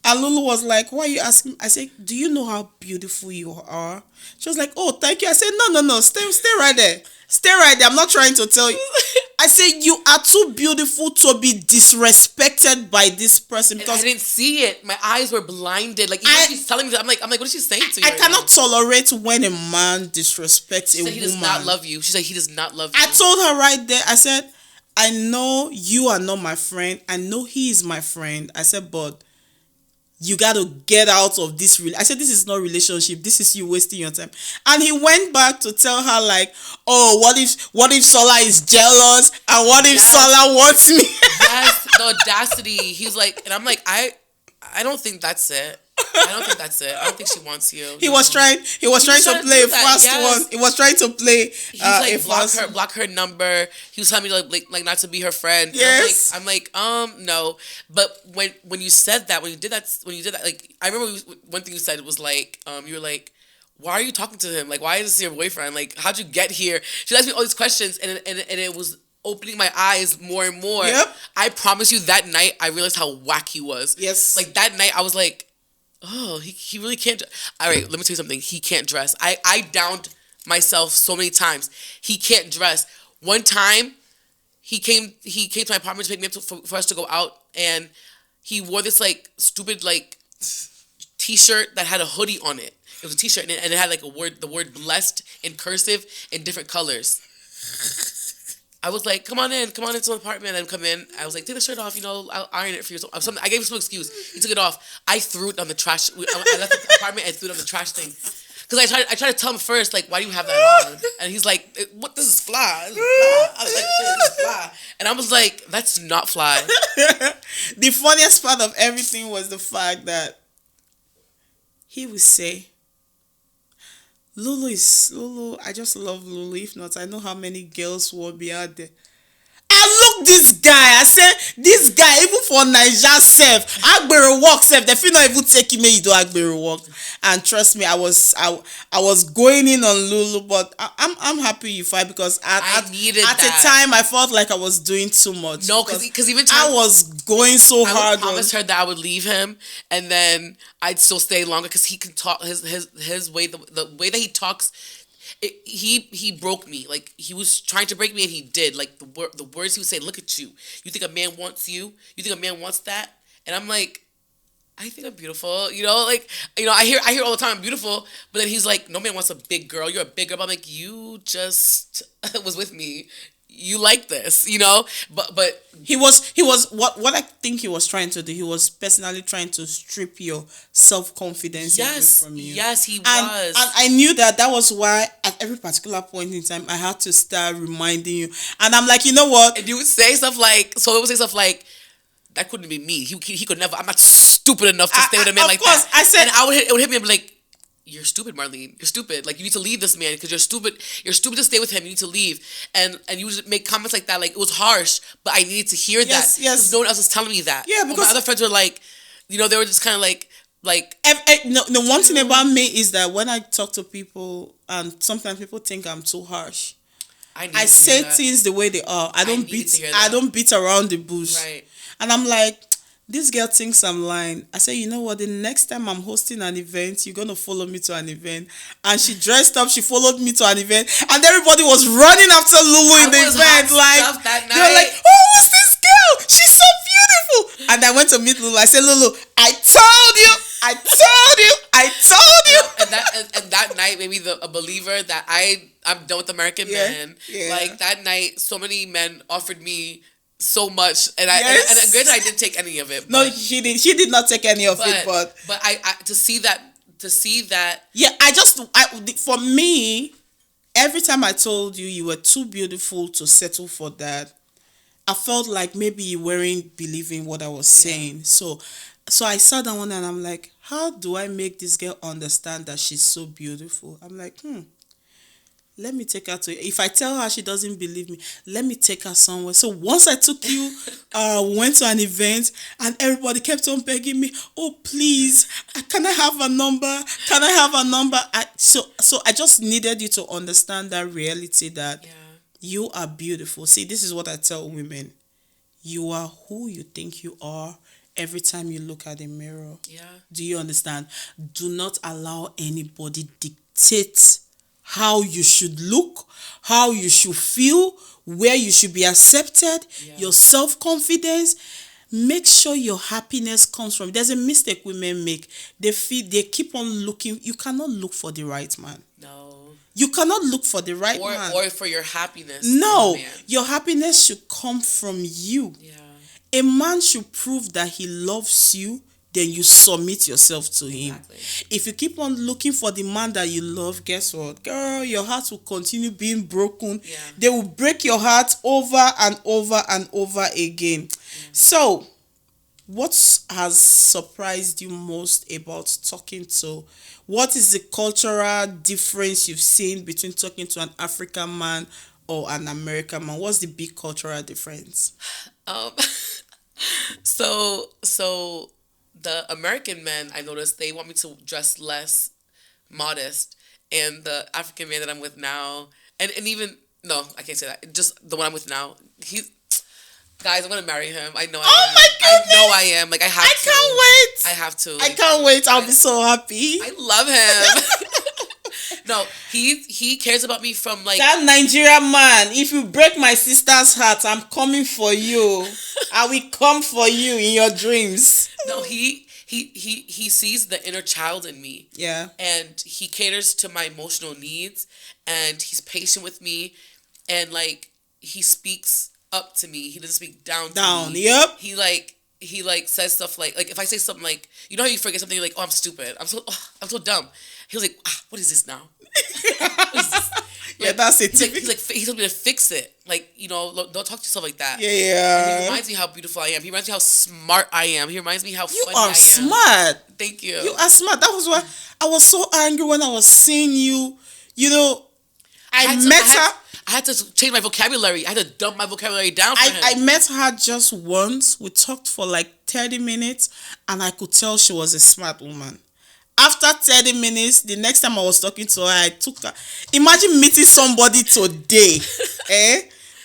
And Lulu was like, why are you asking? I said, do you know how beautiful you are? She was like, oh, thank you. I said, no, stay right there. Stay right there. I'm not trying to tell you. I said, you are too beautiful to be disrespected by this person. and Because I didn't see it. My eyes were blinded. Like, even she's telling me that, I'm like, what is she saying to you? I right cannot now? tolerate when a man disrespects She a said woman. he does not love you. She said he does not love you. I told her right there, I said, I know you are not my friend. I know he is my friend. I said, but you got to get out of this. I said, this is not relationship. This is you wasting your time. And he went back to tell her like, oh, what if Sola is jealous? And what if Sola wants me? Yes, the audacity. He's like, and I'm like, I don't think that's it. I don't think that's it. I don't think she wants you. He was trying. He was trying to play a fast one. He was trying to play. He's like block her number. He was telling me like not to be her friend. Yes. I'm like no. But when you said that, when you did that, like I remember one thing you said was like you were like, why are you talking to him? Like, why is this your boyfriend? Like, how'd you get here? She asked me all these questions, and it was opening my eyes more and more. Yep. I promise you, that night I realized how whack he was. Yes. Like that night, I was like, oh, he really can't. All right, let me tell you something. He can't dress. I downed myself so many times. He can't dress. One time, he came to my apartment to pick me up for us to go out, and he wore this like stupid like t-shirt that had a hoodie on it. It was a t-shirt and it had like the word blessed in cursive in different colors. I was like, come on into the apartment, and come in. I was like, take the shirt off, I'll iron it for you. Something. I gave him some excuse. He took it off. I threw it on the trash. I left the apartment and threw it on the trash thing. Because I tried to tell him first, like, why do you have that on? And he's like, what? This is fly. This is fly. I was like, this is fly. And I was like, that's not fly. The funniest part of everything was the fact that he would say, Lulu, I just love Lulu. If not, I know how many girls will be out there. I look this guy. I said, this guy, even for Niger self, Agbero work self, they feel not even taking me, you do Agbero work. And trust me, I was going in on Lulu, but I'm happy you fight, because at the time I felt like I was doing too much. No, because even I was going so hard. I promised her that I would leave him, and then I'd still stay longer because he can talk his way, the way that he talks. He broke me. Like, he was trying to break me, and he did. Like, the words he would say, look at you. You think a man wants you? You think a man wants that? And I'm like, I think I'm beautiful. I hear all the time I'm beautiful, but then he's like, no man wants a big girl. You're a big girl. But I'm like, you just was with me. You like this, but he was what I think he was trying to do. He was personally trying to strip your self-confidence from you. Yes, he was. And I knew that was why at every particular point in time I had to start reminding you. And I'm like, you know what? And you would say stuff like, that couldn't be me. He could never. I'm not stupid enough to stay with a man like that. I said, and it would hit me and be like, you're stupid, Marlene. You're stupid. Like, you need to leave this man because you're stupid. You're stupid to stay with him. You need to leave. And you would make comments like that. Like, it was harsh, but I needed to hear that. Yes. No one else was telling me that. Yeah, because my other friends were like, they were just kind of like. No, the one thing about me is that when I talk to people, and sometimes people think I'm too harsh. I say things the way they are. I don't beat around the bush. Right. And I'm like, this girl thinks I'm lying. I say, you know what? The next time I'm hosting an event, you're going to follow me to an event. And she dressed up. She followed me to an event. And everybody was running after Lulu in the event. Like, they were like, oh, who's this girl? She's so beautiful. And I went to meet Lulu. I said, Lulu, I told you. And that night, maybe a believer that I'm done with American men. Yeah. Like, that night, so many men offered me so much, and granted, I didn't take any of it. No, she did not take any of it. But I to see that. Yeah, for me, every time I told you were too beautiful to settle for that, I felt like maybe you weren't believing what I was saying. So I sat down one day and I'm like, how do I make this girl understand that she's so beautiful? I'm like, let me take her to, if I tell her she doesn't believe me, let me take her somewhere. So once I took you, went to an event, and everybody kept on begging me, oh, please, can I have a number? So I just needed you to understand that reality that you are beautiful. See, this is what I tell women. You are who you think you are every time you look at the mirror. Yeah. Do you understand? Do not allow anybody dictate how you should look, how you should feel, where you should be accepted, your self-confidence. Make sure your happiness comes from. There's a mistake women make. They keep on looking. You cannot look for the right man. No. You cannot look for the right man. Or for your happiness. No. Your happiness should come from you. Yeah. A man should prove that he loves you, then you submit yourself to him. Exactly. If you keep on looking for the man that you love, guess what? Girl, your heart will continue being broken. Yeah. They will break your heart over and over and over again. Yeah. So, what has surprised you most about talking to? What is the cultural difference you've seen between talking to an African man or an American man? What's the big cultural difference? Um, so the American men, I noticed they want me to dress less modest, and the African man that I'm with now, and even no, I can't say that. Just the one I'm with now, he's guys. I'm gonna marry him. I know. Oh I am. my I goodness! know I am. Like I have I to. can't wait. I have to. I Like, can't wait. I'll be so happy. I love him. No, he cares about me from like That Nigerian man, if you break my sister's heart, I'm coming for you. I will come for you in your dreams. no he sees the inner child in me. Yeah. And he caters to my emotional needs, and he's patient with me, and like he speaks up to me. He doesn't speak down to me. Yep. He says stuff like if I say something like, you know how you forget something, you're like, oh, I'm stupid, I'm so dumb. He was like, what is this now? What is this? Yeah, that's it. He told me to fix it. Like, don't talk to yourself like that. Yeah, And he yeah. reminds me how beautiful I am. He reminds me how smart I am. He reminds me how You funny I are am. smart. Thank you. You are smart. That was why I was so angry when I was seeing you. You know, I had to change my vocabulary. I had to dump my vocabulary down for him. I met her just once. We talked for like 30 minutes, and I could tell she was a smart woman. After 30 minutes, the next time I was talking to her, I took her. Imagine meeting somebody today.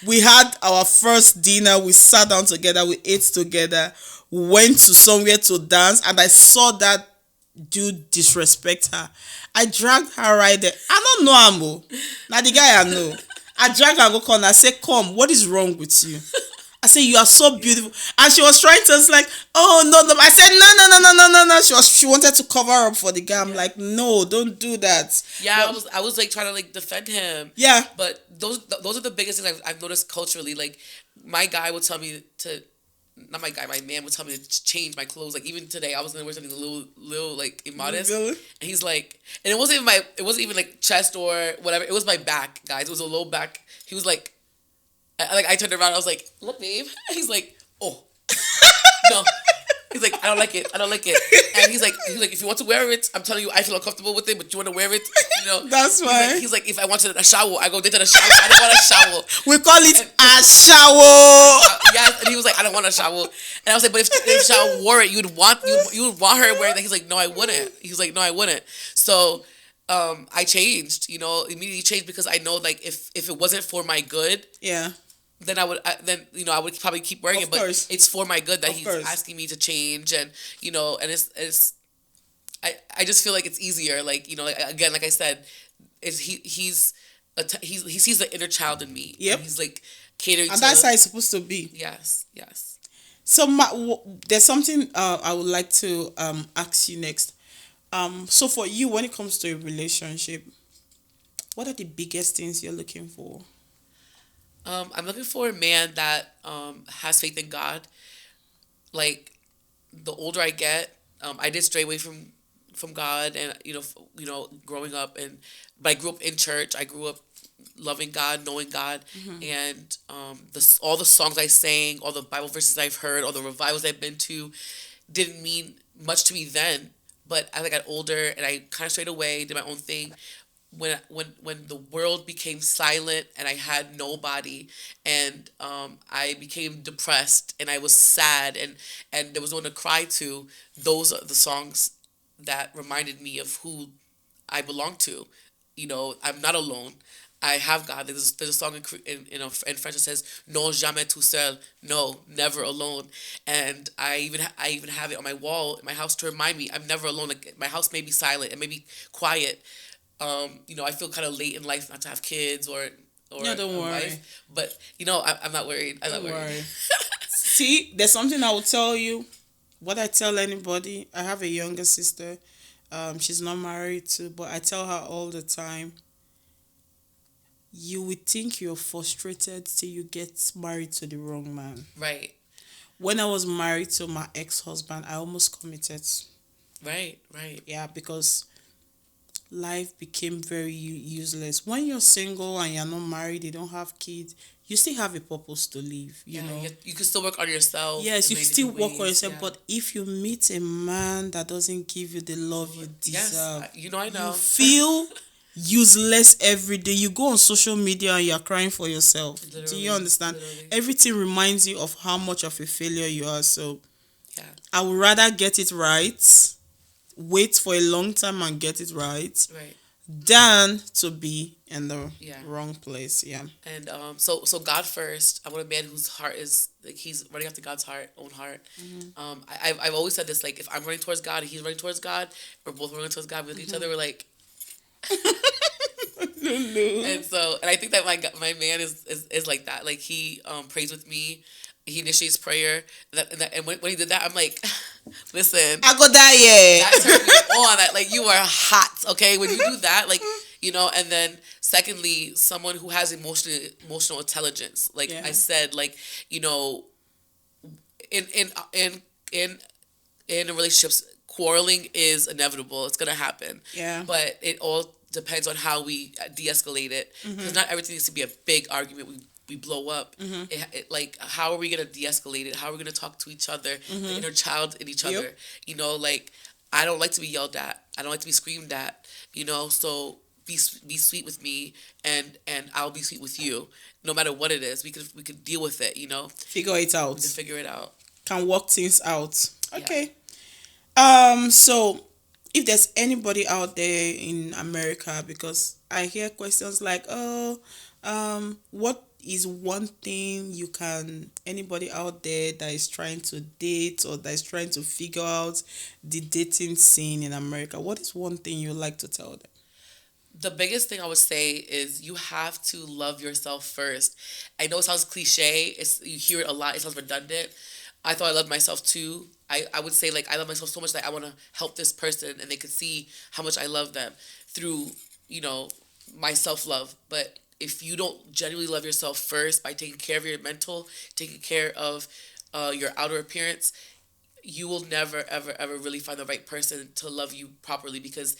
We had our first dinner. We sat down together. We ate together. We went to somewhere to dance, and I saw that dude disrespect her. I dragged her right there. I don't know Ambo. Now the guy I know. I dragged her and go corner. I said, come, what is wrong with you? I said, you are so beautiful. And she was trying to, it's like, oh, no. I said, no. She wanted to cover up for the guy. I'm like, no, don't do that. Yeah, I was like trying to like defend him. Yeah. But those are the biggest things I've noticed culturally. Like my guy would tell me to, not my guy, my man would tell me to change my clothes. Like even today, I was gonna wear something a little like immodest. Really? And he's like, and it wasn't even like chest or whatever. It was my back, guys. It was a low back. He was like, I turned around. I was like, look, babe. He's like, oh, no. He's like, I don't like it. And he's like, if you want to wear it, I'm telling you, I feel uncomfortable with it, but you want to wear it, That's why. He's like, if I wanted a shower, I go into the shower. I don't want a shower. We call it a shower. Yes, and he was like, I don't want a shower. And I was like, but if Shaw wore it, you would want her wearing that. He's like, no, I wouldn't. He's like, no, I wouldn't. So I changed, immediately changed, because I know like if it wasn't for my good, Yeah. then I would probably keep wearing it. But course. it's for my good that Of he's course. asking me to change, and and it's I just feel like it's easier. Like like, again, like I said, he sees the inner child in me. Yep. And he's like catering And to. that's how it's supposed to be. Yes. So there's something I would like to ask you next. So for you, when it comes to a relationship, what are the biggest things you're looking for? I'm looking for a man that has faith in God. Like the older I get, I did stray away from God, and growing up, but I grew up in church. I grew up loving God, knowing God, and all the songs I sang, all the Bible verses I've heard, all the revivals I've been to, didn't mean much to me then. But as I got older and I kind of strayed away, did my own thing. When the world became silent and I had nobody, and I became depressed and I was sad, and there was no one to cry to, those are the songs that reminded me of who I belong to. I'm not alone. I have God. There's a song in French that says "Non jamais tout seul," no, never alone. And I even have it on my wall in my house to remind me I'm never alone. Like my house may be silent, it may be quiet. I feel kind of late in life not to have kids or Yeah, don't a worry. wife, but I'm not worried. I'm not Don't worried. worry. See, there's something I will tell you. What I tell anybody, I have a younger sister. She's not married too, but I tell her all the time, you would think you're frustrated till you get married to the wrong man. Right. When I was married to my ex-husband, I almost committed. Right. Yeah, because life became very useless. When you're single and you're not married, you don't have kids, you still have a purpose to live, you know. You can still work on yourself. Yes, in you many still different work on ways, yourself, but if you meet a man that doesn't give you the love you deserve, I know. you feel useless every day. You go on social media and you're crying for yourself. Do you Literally, understand? literally. Everything reminds you of how much of a failure you are. So Yeah. I would rather get it right, wait for a long time and get it right, Right. than to be in the Yeah. wrong place. Yeah. And so God first. I want a man whose heart is like he's running after God's own heart. I've always said this, like, if I'm running towards God and he's running towards God, we're both running towards God with each other. We're like, and I think that my man is like that. Like, he prays with me. He initiates prayer. And when he did that, I'm like, listen, I got that, yeah. that turned me on. That, like, you are hot, okay? When you do that, like, you know. And then secondly, someone who has emotional intelligence. Like Yeah. I said, like, you know, in relationships, quarreling is inevitable. It's gonna happen. Yeah. But it all depends on how we de-escalate it. Because not everything needs to be a big argument. We blow up. Like, how are we gonna de-escalate it? How are we gonna talk to each other? The inner child in each other. You know, like, I don't like to be yelled at. I don't like to be screamed at. You know, so be sweet with me, and I'll be sweet with you. No matter what it is, we could deal with it. You know, Figure it out. we can figure it out. Can work things out. Yeah. Okay. So if there's anybody out there in America, because I hear questions like, what is one thing anybody out there that is trying to date or that is trying to figure out the dating scene in America, what is one thing you like to tell them? The biggest thing I would say is you have to love yourself first. I know it sounds cliche. You hear it a lot. It sounds redundant. I thought I loved myself too. I would say, like, I love myself so much that I want to help this person and they could see how much I love them through, you know, my self-love. But if you don't genuinely love yourself first by taking care of your mental, taking care of your outer appearance, you will never, ever, ever really find the right person to love you properly, because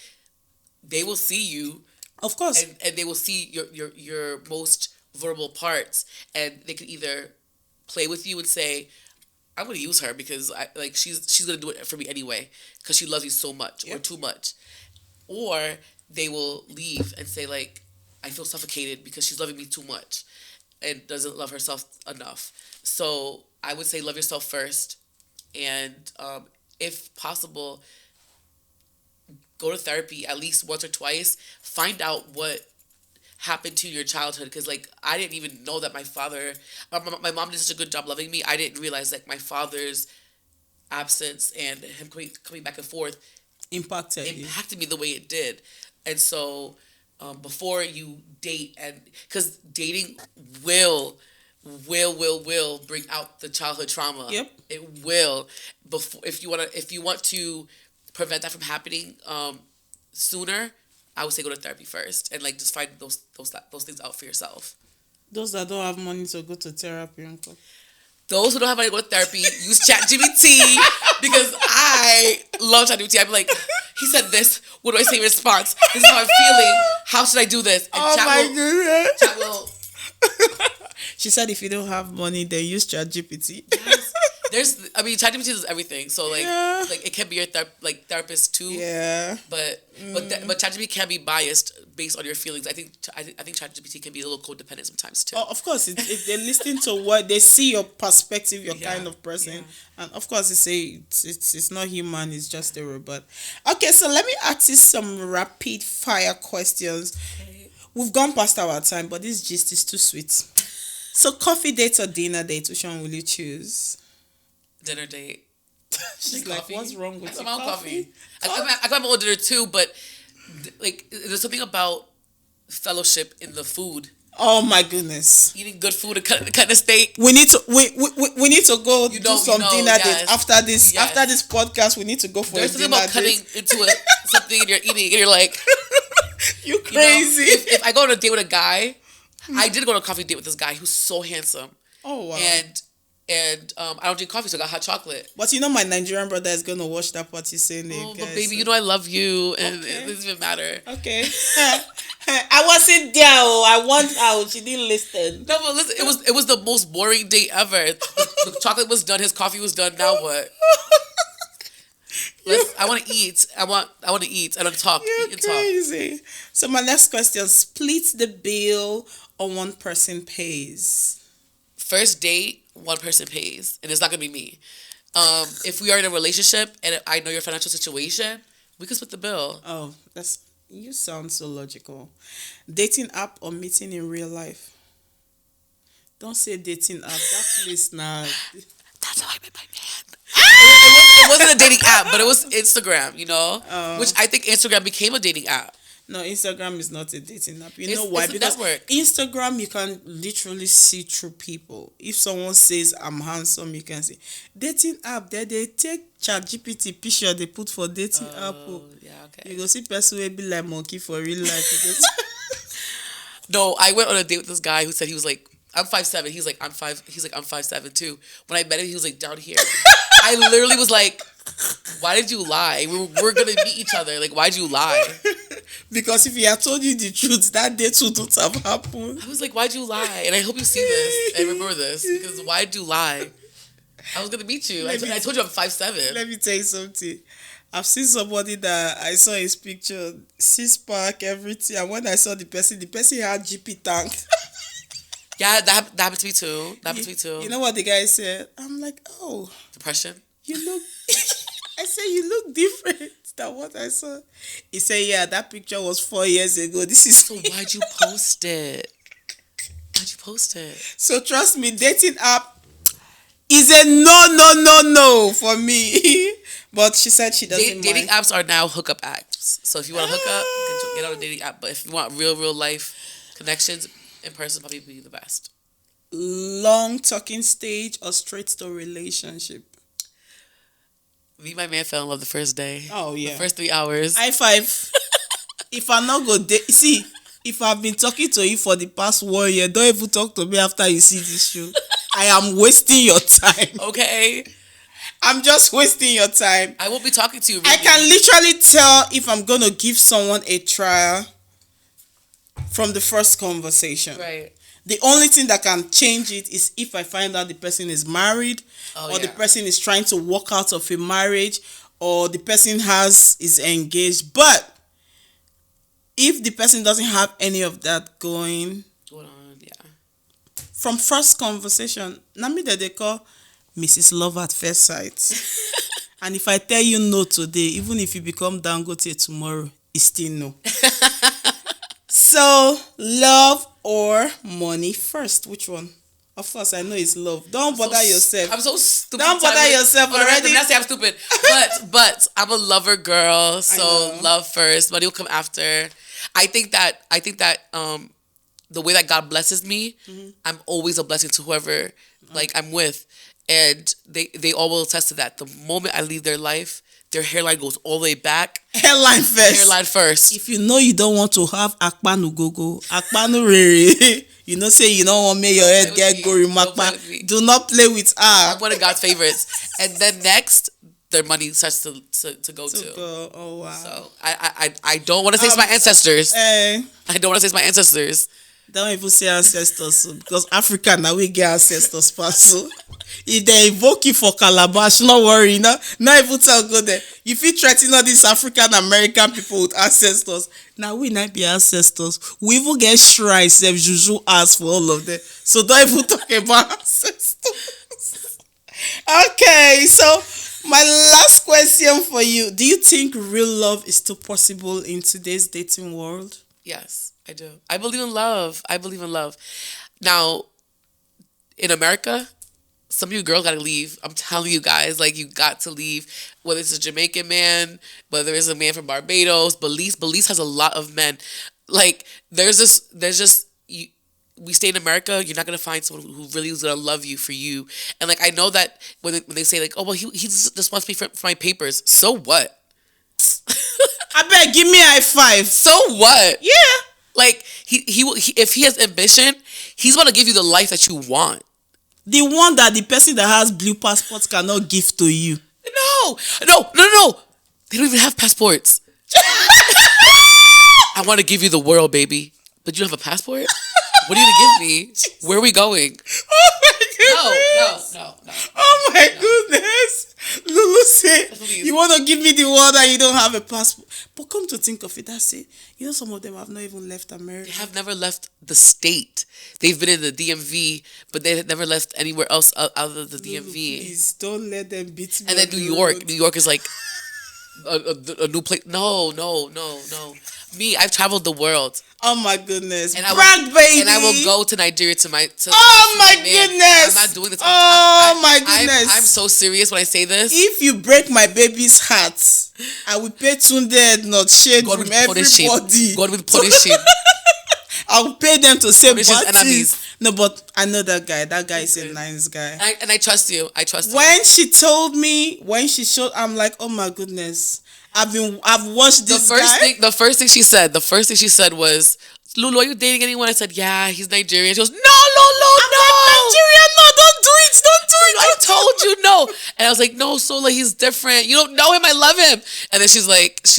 they will see you, Of course. and they will see your most vulnerable parts, and they could either play with you and say, I'm going to use her because she's going to do it for me anyway because she loves you so much or too much. Or they will leave and say, like, I feel suffocated because she's loving me too much and doesn't love herself enough. So I would say love yourself first, and if possible, go to therapy at least once or twice. Find out what happened to your childhood, because, like, I didn't even know that my mom did such a good job loving me. I didn't realize, like, my father's absence and him coming back and forth Impacted me the way it did. And so before you date, and because dating will bring out the childhood trauma. Yep. It will. If you want to prevent that from happening sooner, I would say go to therapy first and, like, just find those things out for yourself. Those that don't have money to go to therapy, uncle. Those who don't have money to go to therapy, use ChatGPT, because I love ChatGPT. I'm like, he said this. What do I say in response? This is how I'm feeling. How should I do this? And goodness. Chat will. She said if you don't have money, then use ChatGPT. Yes. ChatGPT does everything. So, like, it can be your therapist too. Yeah. But ChatGPT can be biased based on your feelings. I think ChatGPT can be a little codependent sometimes too. Oh, of course, if they listen to what they see, your perspective, your kind of person, Yeah. and of course they say it's not human, it's just a robot. Okay, so let me ask you some rapid fire questions. Okay. We've gone past our time, but this gist is too sweet. So, coffee date or dinner date, which one will you choose? Dinner date. She's like, Coffee. what's wrong with I your love coffee? I can have my own dinner too, but, like, there's something about fellowship in the food. Oh my goodness! Eating good food and cutting a steak. We need to go do some dinner yes. date after this. Yes. After this podcast, we need to go for There's a something dinner about cutting date. into something and you're eating and you're like, You crazy? if I go on a date with a guy, I did go on a coffee date with this guy who's so handsome. Oh wow! And I don't drink coffee, so I got hot chocolate. But you know, my Nigerian brother is gonna watch that party saying, Oh, "Hey, but guys, baby, you know I love you, and Okay. it doesn't even matter. Okay. I wasn't there. Oh, I want out. She didn't listen. No, but listen, it was the most boring date ever. The chocolate was done, his coffee was done. Now what? I want to eat. I want to eat. I don't talk. You're Eat and talk. crazy. So my next question: split the bill or one person pays? First date, one person pays, and it's not gonna be me. If we are in a relationship and I know your financial situation, we can split the bill. Oh, you sound so logical. Dating app or meeting in real life? Don't say dating app. That place now. That's how I met my man. It wasn't a dating app, but it was Instagram, you know? Which I think Instagram became a dating app. No, Instagram is not a dating app. You It's- know why? it's a Because network. Instagram, you can literally see through people. If someone says I'm handsome, you can see. Dating app, they take ChatGPT picture they put for dating app. Oh. Yeah, okay. You go see person will be like monkey for real life. Because No, I went on a date with this guy who said he was like, I'm 5'7". He's like, I'm 5'7" too. When I met him, he was like, down here. I literally was like, why did you lie? We're gonna meet each other. Like, why'd you lie? because if he had told you the truth, that date wouldn't have happened. I was like, why'd you lie? And I hope you see this and remember this, because why'd you lie? I was gonna meet you. I told you I'm 5'7". Let me tell you something. I've seen somebody that I saw his picture, 6-pack, everything. And when I saw the person had GP tank. Yeah, that happened to me too. That happened to me too. You know what the guy said? I'm like, oh, Depression. you look. I said, you look different than what I saw. He said, yeah, that picture was 4 years ago. This is. So why'd you post it? Why'd you post it? So trust me, dating app is a no for me. But she said she doesn't Dating mind. apps are now hookup apps. So if you want to hook up, you can get on a dating app. But if you want real life connections, in person probably be the best. Long talking stage or straight to relationship? Me and my man fell in love the first day. Oh, yeah. The first 3 hours. High five. If I not go date, see, if I've been talking to you for the past 1 year, don't even talk to me after you see this show. I am wasting your time. Okay. I'm just wasting your time. I won't be talking to you. I Really. can literally tell if I'm going to give someone a trial from the first conversation. Right. The only thing that can change it is if I find out the person is married or the yeah. person is trying to walk out of a marriage or the person is engaged. But if the person doesn't have any of that going, Going on, yeah. from first conversation, na me that they call Mrs. Love at First Sight. And if I tell you no today, even if you become Dangote tomorrow, it's still no. So, love or money first? Which one? Of course, I know it's love. Don't bother yourself. I'm so stupid. Don't bother yourself already. Not say I'm stupid, but I'm a lover girl, so know. love first. Money will come after. I think that the way that God blesses me, I'm always a blessing to whoever like I'm with, and they all will attest to that. The moment I leave their life, their hairline goes all the way back. Hairline first. Hairline first. If you know you don't want to have akpanu gogo, akpanu rere, you know say you don't want make your head get gorimapa. Do not play with her. I'm one of God's favorites, and then next their money starts to go to. Oh wow. So I don't want to say it's my ancestors. Eh, I don't want to say it's my ancestors. don't even say ancestors so, because Africa now we get ancestors pass. So if they invoke you for calabash, not worry, not even tell go there. You feel threatening all these African American people with ancestors. Now we not be ancestors. We even get shrines, juju ask for all of them. So don't even talk about ancestors. Okay, so my last question for you: do you think real love is still possible in today's dating world? Yes, I do. I believe in love. Now, in America, some of you girls gotta leave. I'm telling you guys, like, you got to leave. Whether it's a Jamaican man, whether it's a man from Barbados, Belize has a lot of men. Like, we stay in America, you're not gonna find someone who really is gonna love you for you. And like, I know that when they say like, oh well, he just wants me for my papers. So what? I bet give me a high five. So what? Yeah. Like he will, if he has ambition, he's gonna give you the life that you want. The one that the person that has blue passports cannot give to you. No. They don't even have passports. I want to give you the world, baby. But you don't have a passport? What are you going to give me? Where are we going? Oh my goodness. No. Oh my goodness. Lulu said, Please. you want to give me the world and you don't have a passport. But come to think of it, that's it. You know, some of them have not even left America. They have never left the state. They've been in the DMV, but they have never left anywhere else other than the Lulu, DMV. please, don't let them beat me. And then on New the York. road. New York is like a new place. No. Me, I've traveled the world. Oh my goodness. And I Brag, will, baby. And I will go to Nigeria to Oh my man, goodness. I'm not doing this. Oh my goodness. I'm so serious when I say this. If you break my baby's heart, I will pay Tunde not shade God from will punish him. everybody. God will punish him. I'll pay them to say Punish his bad enemies. things. No, but I know that guy. That guy is a nice guy. And I trust you. I trust you. When she told me, when she showed, I'm like, oh my goodness. I've watched this guy. The first thing she said was, Lulu, are you dating anyone? I said, yeah, he's Nigerian. She goes, no, Lulu, I'm like, Nigeria, no, don't do it. I told you no. And I was like, no, Sola, he's different. You don't know him. I love him. And then she's like, what's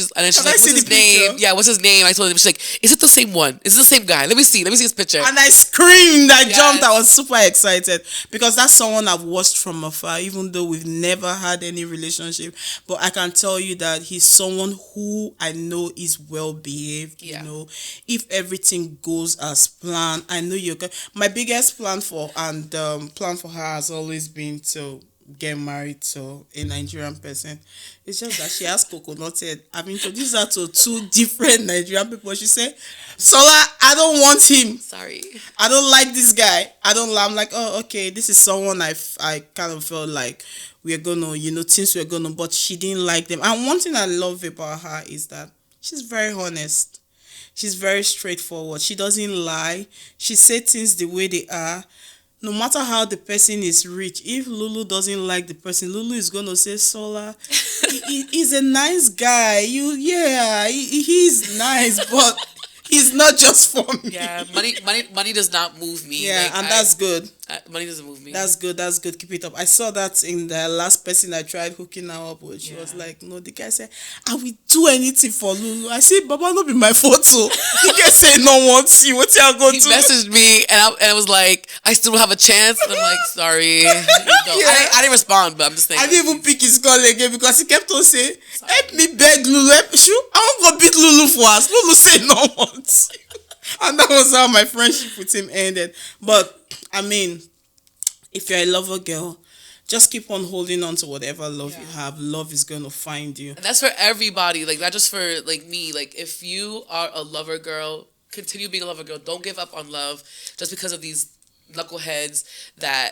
his name? Picture? Yeah, what's his name? I told him. She's like, is it the same one? Is it the same guy? Let me see his picture. And I screamed, I Yes. jumped, I was super excited because that's someone I've watched from afar, even though we've never had any relationship. But I can tell you that he's someone who I know is well behaved. Yeah. You know, if everything goes as planned, I know you're good. My biggest plan for her has always been to get married to a Nigerian person. It's just that she has coconut head. I've introduced her to 2 different Nigerian people. She said, Sola, I don't want him. Sorry. I don't like this guy. I'm like, oh, okay, this is someone I kind of felt like we're gonna, things we're gonna, but she didn't like them. And one thing I love about her is that she's very honest. She's very straightforward. She doesn't lie. She says things the way they are. No matter how the person is rich, if Lulu doesn't like the person, Lulu is gonna say, Sola, he's a nice guy. He's nice, but he's not just for me. Yeah, money does not move me. Yeah, and that's good. Money doesn't move me. That's good. Keep it up. I saw that in the last person I tried hooking her up with. She was like, no, the guy said, I will do anything for Lulu. I said, Baba, not be my photo. The guy said, no one see what you go He to. messaged me and I was like, I still don't have a chance. And I'm like, sorry. I didn't respond, but I'm just saying. I didn't even pick his call again because he kept on saying, help me beg Lulu. I won't go beat Lulu for us. Lulu said no one see. And that was how my friendship with him ended. But I mean, if you're a lover girl, just keep on holding on to whatever love you have. Love is going to find you. And that's for everybody. Like, not just for, like, me. Like, if you are a lover girl, continue being a lover girl. Don't give up on love just because of these knuckleheads that,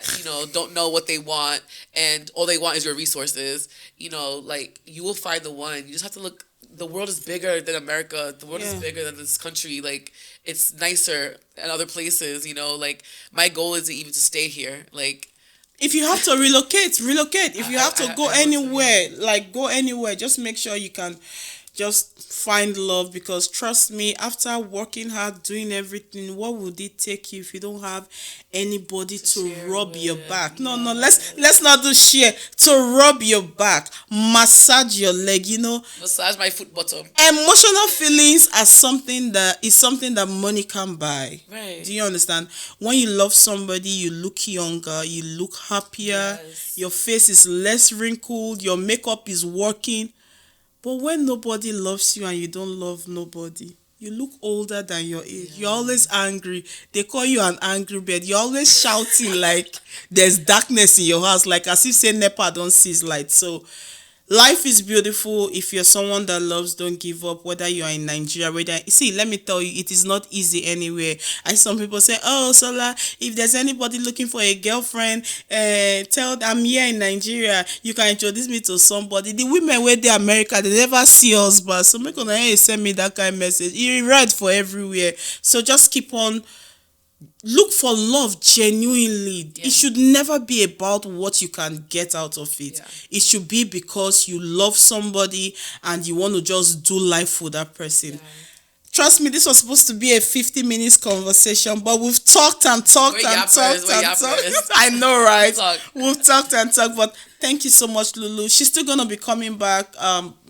don't know what they want and all they want is your resources. Like, you will find the one. You just have to look. The world is bigger than America. The world is bigger than this country. Like, it's nicer in other places, Like, my goal is even to stay here. Like, if you have to relocate. If you have to go anywhere, go anywhere. Just make sure you can just find love, because trust me, after working hard, doing everything, what would it take you if you don't have anybody to rub your back? No, let's not do share. To rub your back, massage your leg, massage my foot bottom. Emotional feelings are something that money can buy. Right. Do you understand? When you love somebody, you look younger, you look happier, your face is less wrinkled, your makeup is working. But when nobody loves you and you don't love nobody, you look older than your age. You're always angry. They call you an angry bird. You're always shouting like there's darkness in your house, like as if say NEPA don't see light. So life is beautiful. If you're someone that loves, don't give up. Whether you're in Nigeria, let me tell you, it is not easy anywhere. Some people say, oh, Sola, if there's anybody looking for a girlfriend, tell them I'm here in Nigeria. You can introduce me to somebody. The women where they America, they never see us, but so make gonna send me that kind of message. You read for everywhere. So just keep on. Look for love genuinely. It should never be about what you can get out of it. It should be because you love somebody and you want to just do life with that person. Trust me, this was supposed to be a 50 minutes conversation, but we've talked and talked and talked and talked. I know, right? We've talked and talked, but Thank you so much, Lulu. She's still gonna be coming back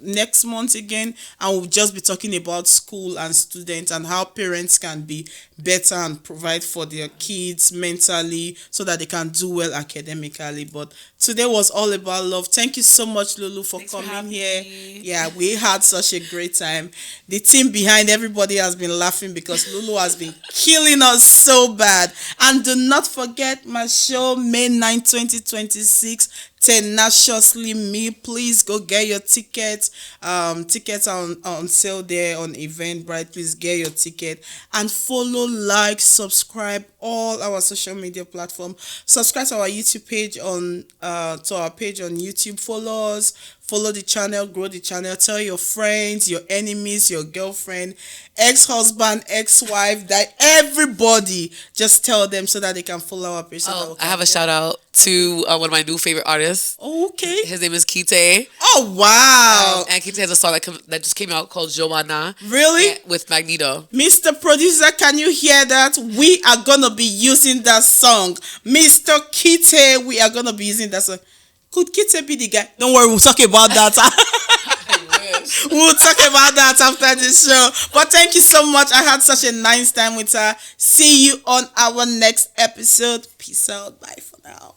next month again, and we'll just be talking about school and students and how parents can be better and provide for their kids mentally so that they can do well academically. But today was all about love. Thank you so much, Lulu, for Thanks for coming having here. me. Yeah, we had such a great time. The team behind everybody has been laughing because Lulu has been killing us so bad. And do not forget my show, May 9, 2026. Tenaciously Me. Please go get your tickets. Tickets are on sale there on Eventbrite. Please get your ticket and follow, like, subscribe all our social media platform. Subscribe to our YouTube page on YouTube. Follow us. Follow the channel, grow the channel. Tell your friends, your enemies, your girlfriend, ex-husband, ex-wife, that everybody, just tell them so that they can follow our page. Oh, I have a shout out to one of my new favorite artists. Okay. His name is Kite. Oh, wow. And Kite has a song that just came out called Joanna. Really? With Magneto. Mr. Producer, can you hear that? We are going to be using that song. Mr. Kite, we are going to be using that song. Could Kite be the guy? Don't worry, we'll talk about that. We'll talk about that after the show. But thank you so much. I had such a nice time with her. See you on our next episode. Peace out. Bye for now.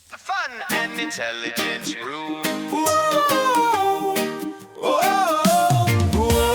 Fun and intelligent room. Whoa, whoa, whoa.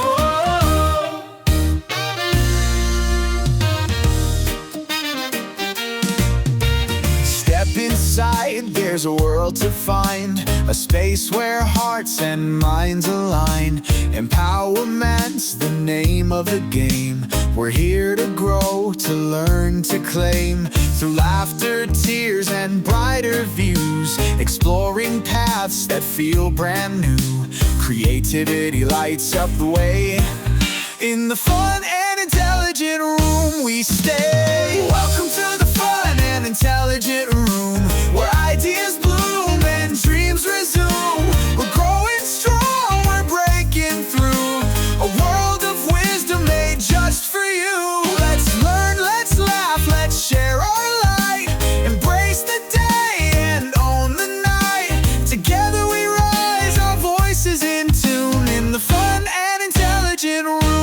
Step inside, there's a world to find, a space where hearts and minds align. Empowerment's the name of the game. We're here to grow, to learn, to claim. Through laughter, tears, and brighter views, exploring paths that feel brand new. Creativity lights up the way in the fun